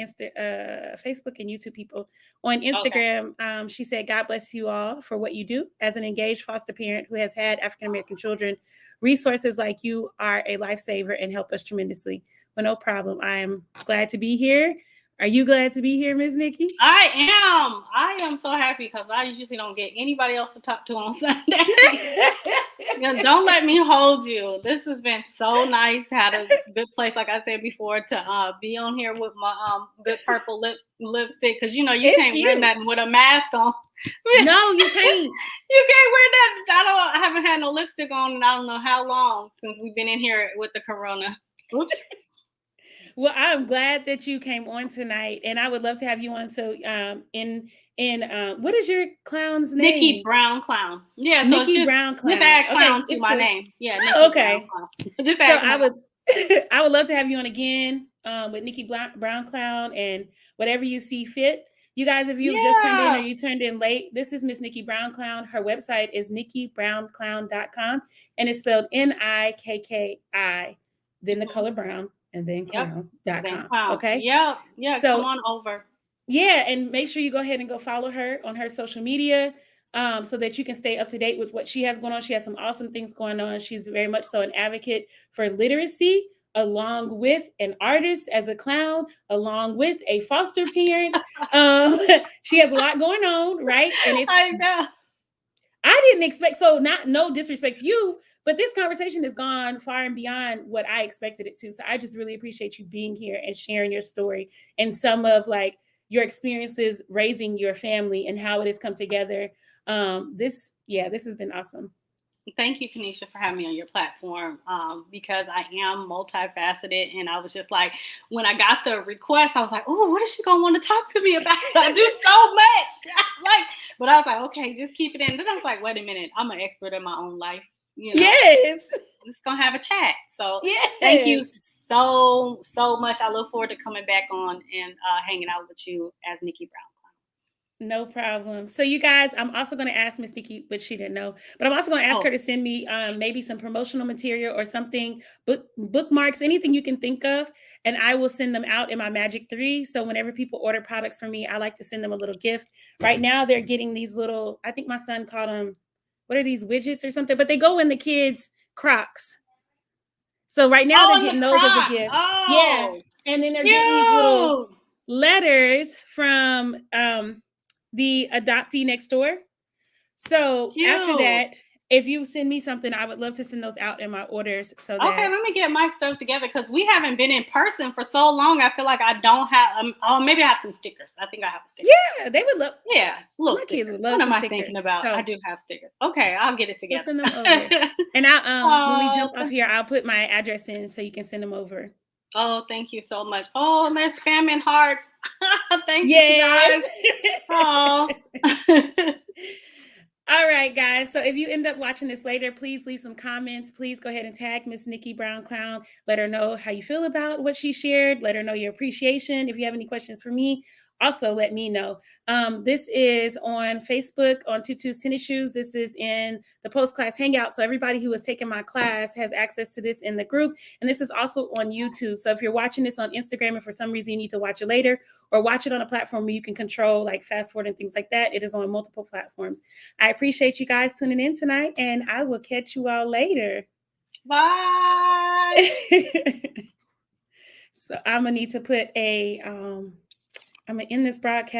S1: Facebook and YouTube people. On Instagram, she said, God bless you all for what you do. As an engaged foster parent who has had African-American children, resources like you are a lifesaver and help us tremendously. Well, no problem. I am glad to be here. Are you glad to be here, Ms. Nikki?
S2: I am so happy because I usually don't get anybody else to talk to on Sunday. You know, don't let me hold you. This has been so nice. Had a good place, like I said before, to be on here with my good purple lipstick, because you know you can't wear nothing with a mask on.
S1: No, you can't.
S2: You can't wear that. I haven't had no lipstick on in I don't know how long since we've been in here with the corona. Oops.
S1: Well, I'm glad that you came on tonight, and I would love to have you on. So, what is your clown's name?
S2: Nikki Brown Clown. Yeah, so
S1: Nikki Brown Clown.
S2: Just add clown to my name. Yeah. Nikki
S1: okay. Just add I would love to have you on again. with Nikki Brown Clown and whatever you see fit. You guys, if you just turned in or you turned in late, this is Miss Nikki Brown Clown. Her website is NikkiBrownClown.com, and it's spelled Nikki, then the color brown, and then clown.com. Okay?
S2: Yeah,
S1: so,
S2: come on over.
S1: Yeah, and make sure you go ahead and go follow her on her social media so that you can stay up to date with what she has going on. She has some awesome things going on. She's very much so an advocate for literacy, along with an artist as a clown, along with a foster parent. She has a lot going on, right? And
S2: I know.
S1: I didn't expect, no disrespect to you, but this conversation has gone far and beyond what I expected it to. So I just really appreciate you being here and sharing your story and some of like your experiences raising your family and how it has come together. This has been awesome.
S2: Thank you, Kanisha, for having me on your platform because I am multifaceted. And I was just like, when I got the request, I was like, oh, what is she going to want to talk to me about? I do so much. But I was like, okay, just keep it in. Then I was like, wait a minute, I'm an expert in my own life. You know?
S1: Yes.
S2: Just going to have a chat. So Thank you so much. I look forward to coming back on and hanging out with you as Nikki Brown.
S1: No problem. So you guys, I'm also going to ask Miss Nikki, but she didn't know, but I'm also going to ask her to send me maybe some promotional material or something, bookmarks, anything you can think of. And I will send them out in my Magic 3. So whenever people order products from me, I like to send them a little gift. Right now they're getting these little, I think my son called them, what are these, widgets or something, but they go in the kids' Crocs. So right now they're getting those as a gift. Yeah. And then they're getting these little letters from the adoptee next door. So after that, if you send me something, I would love to send those out in my orders. So
S2: okay, let me get my stuff together because we haven't been in person for so long. I feel like I don't have. Maybe I have some stickers. I think I have a sticker.
S1: Yeah, they would love.
S2: Yeah,
S1: my kids would love.
S2: What am I thinking about? So, I do have stickers. Okay, I'll get it together.
S1: We'll send them over. And I when we jump off here, I'll put my address in so you can send them over.
S2: Oh, thank you so much. Oh, and there's spam and hearts. Thank you guys. Oh.
S1: All right, guys. So if you end up watching this later, please leave some comments. Please go ahead and tag Miss Nikki Brown Clown. Let her know how you feel about what she shared. Let her know your appreciation. If you have any questions for me, also let me know. This is on Facebook on Tutu's Tennis Shoes. This is in the post-class hangout. So everybody who has taken my class has access to this in the group. And this is also on YouTube. So if you're watching this on Instagram and for some reason you need to watch it later or watch it on a platform where you can control like fast forward and things like that, it is on multiple platforms. I appreciate you guys tuning in tonight and I will catch you all later.
S2: Bye.
S1: So I'm going to need to put I'm going to end this broadcast.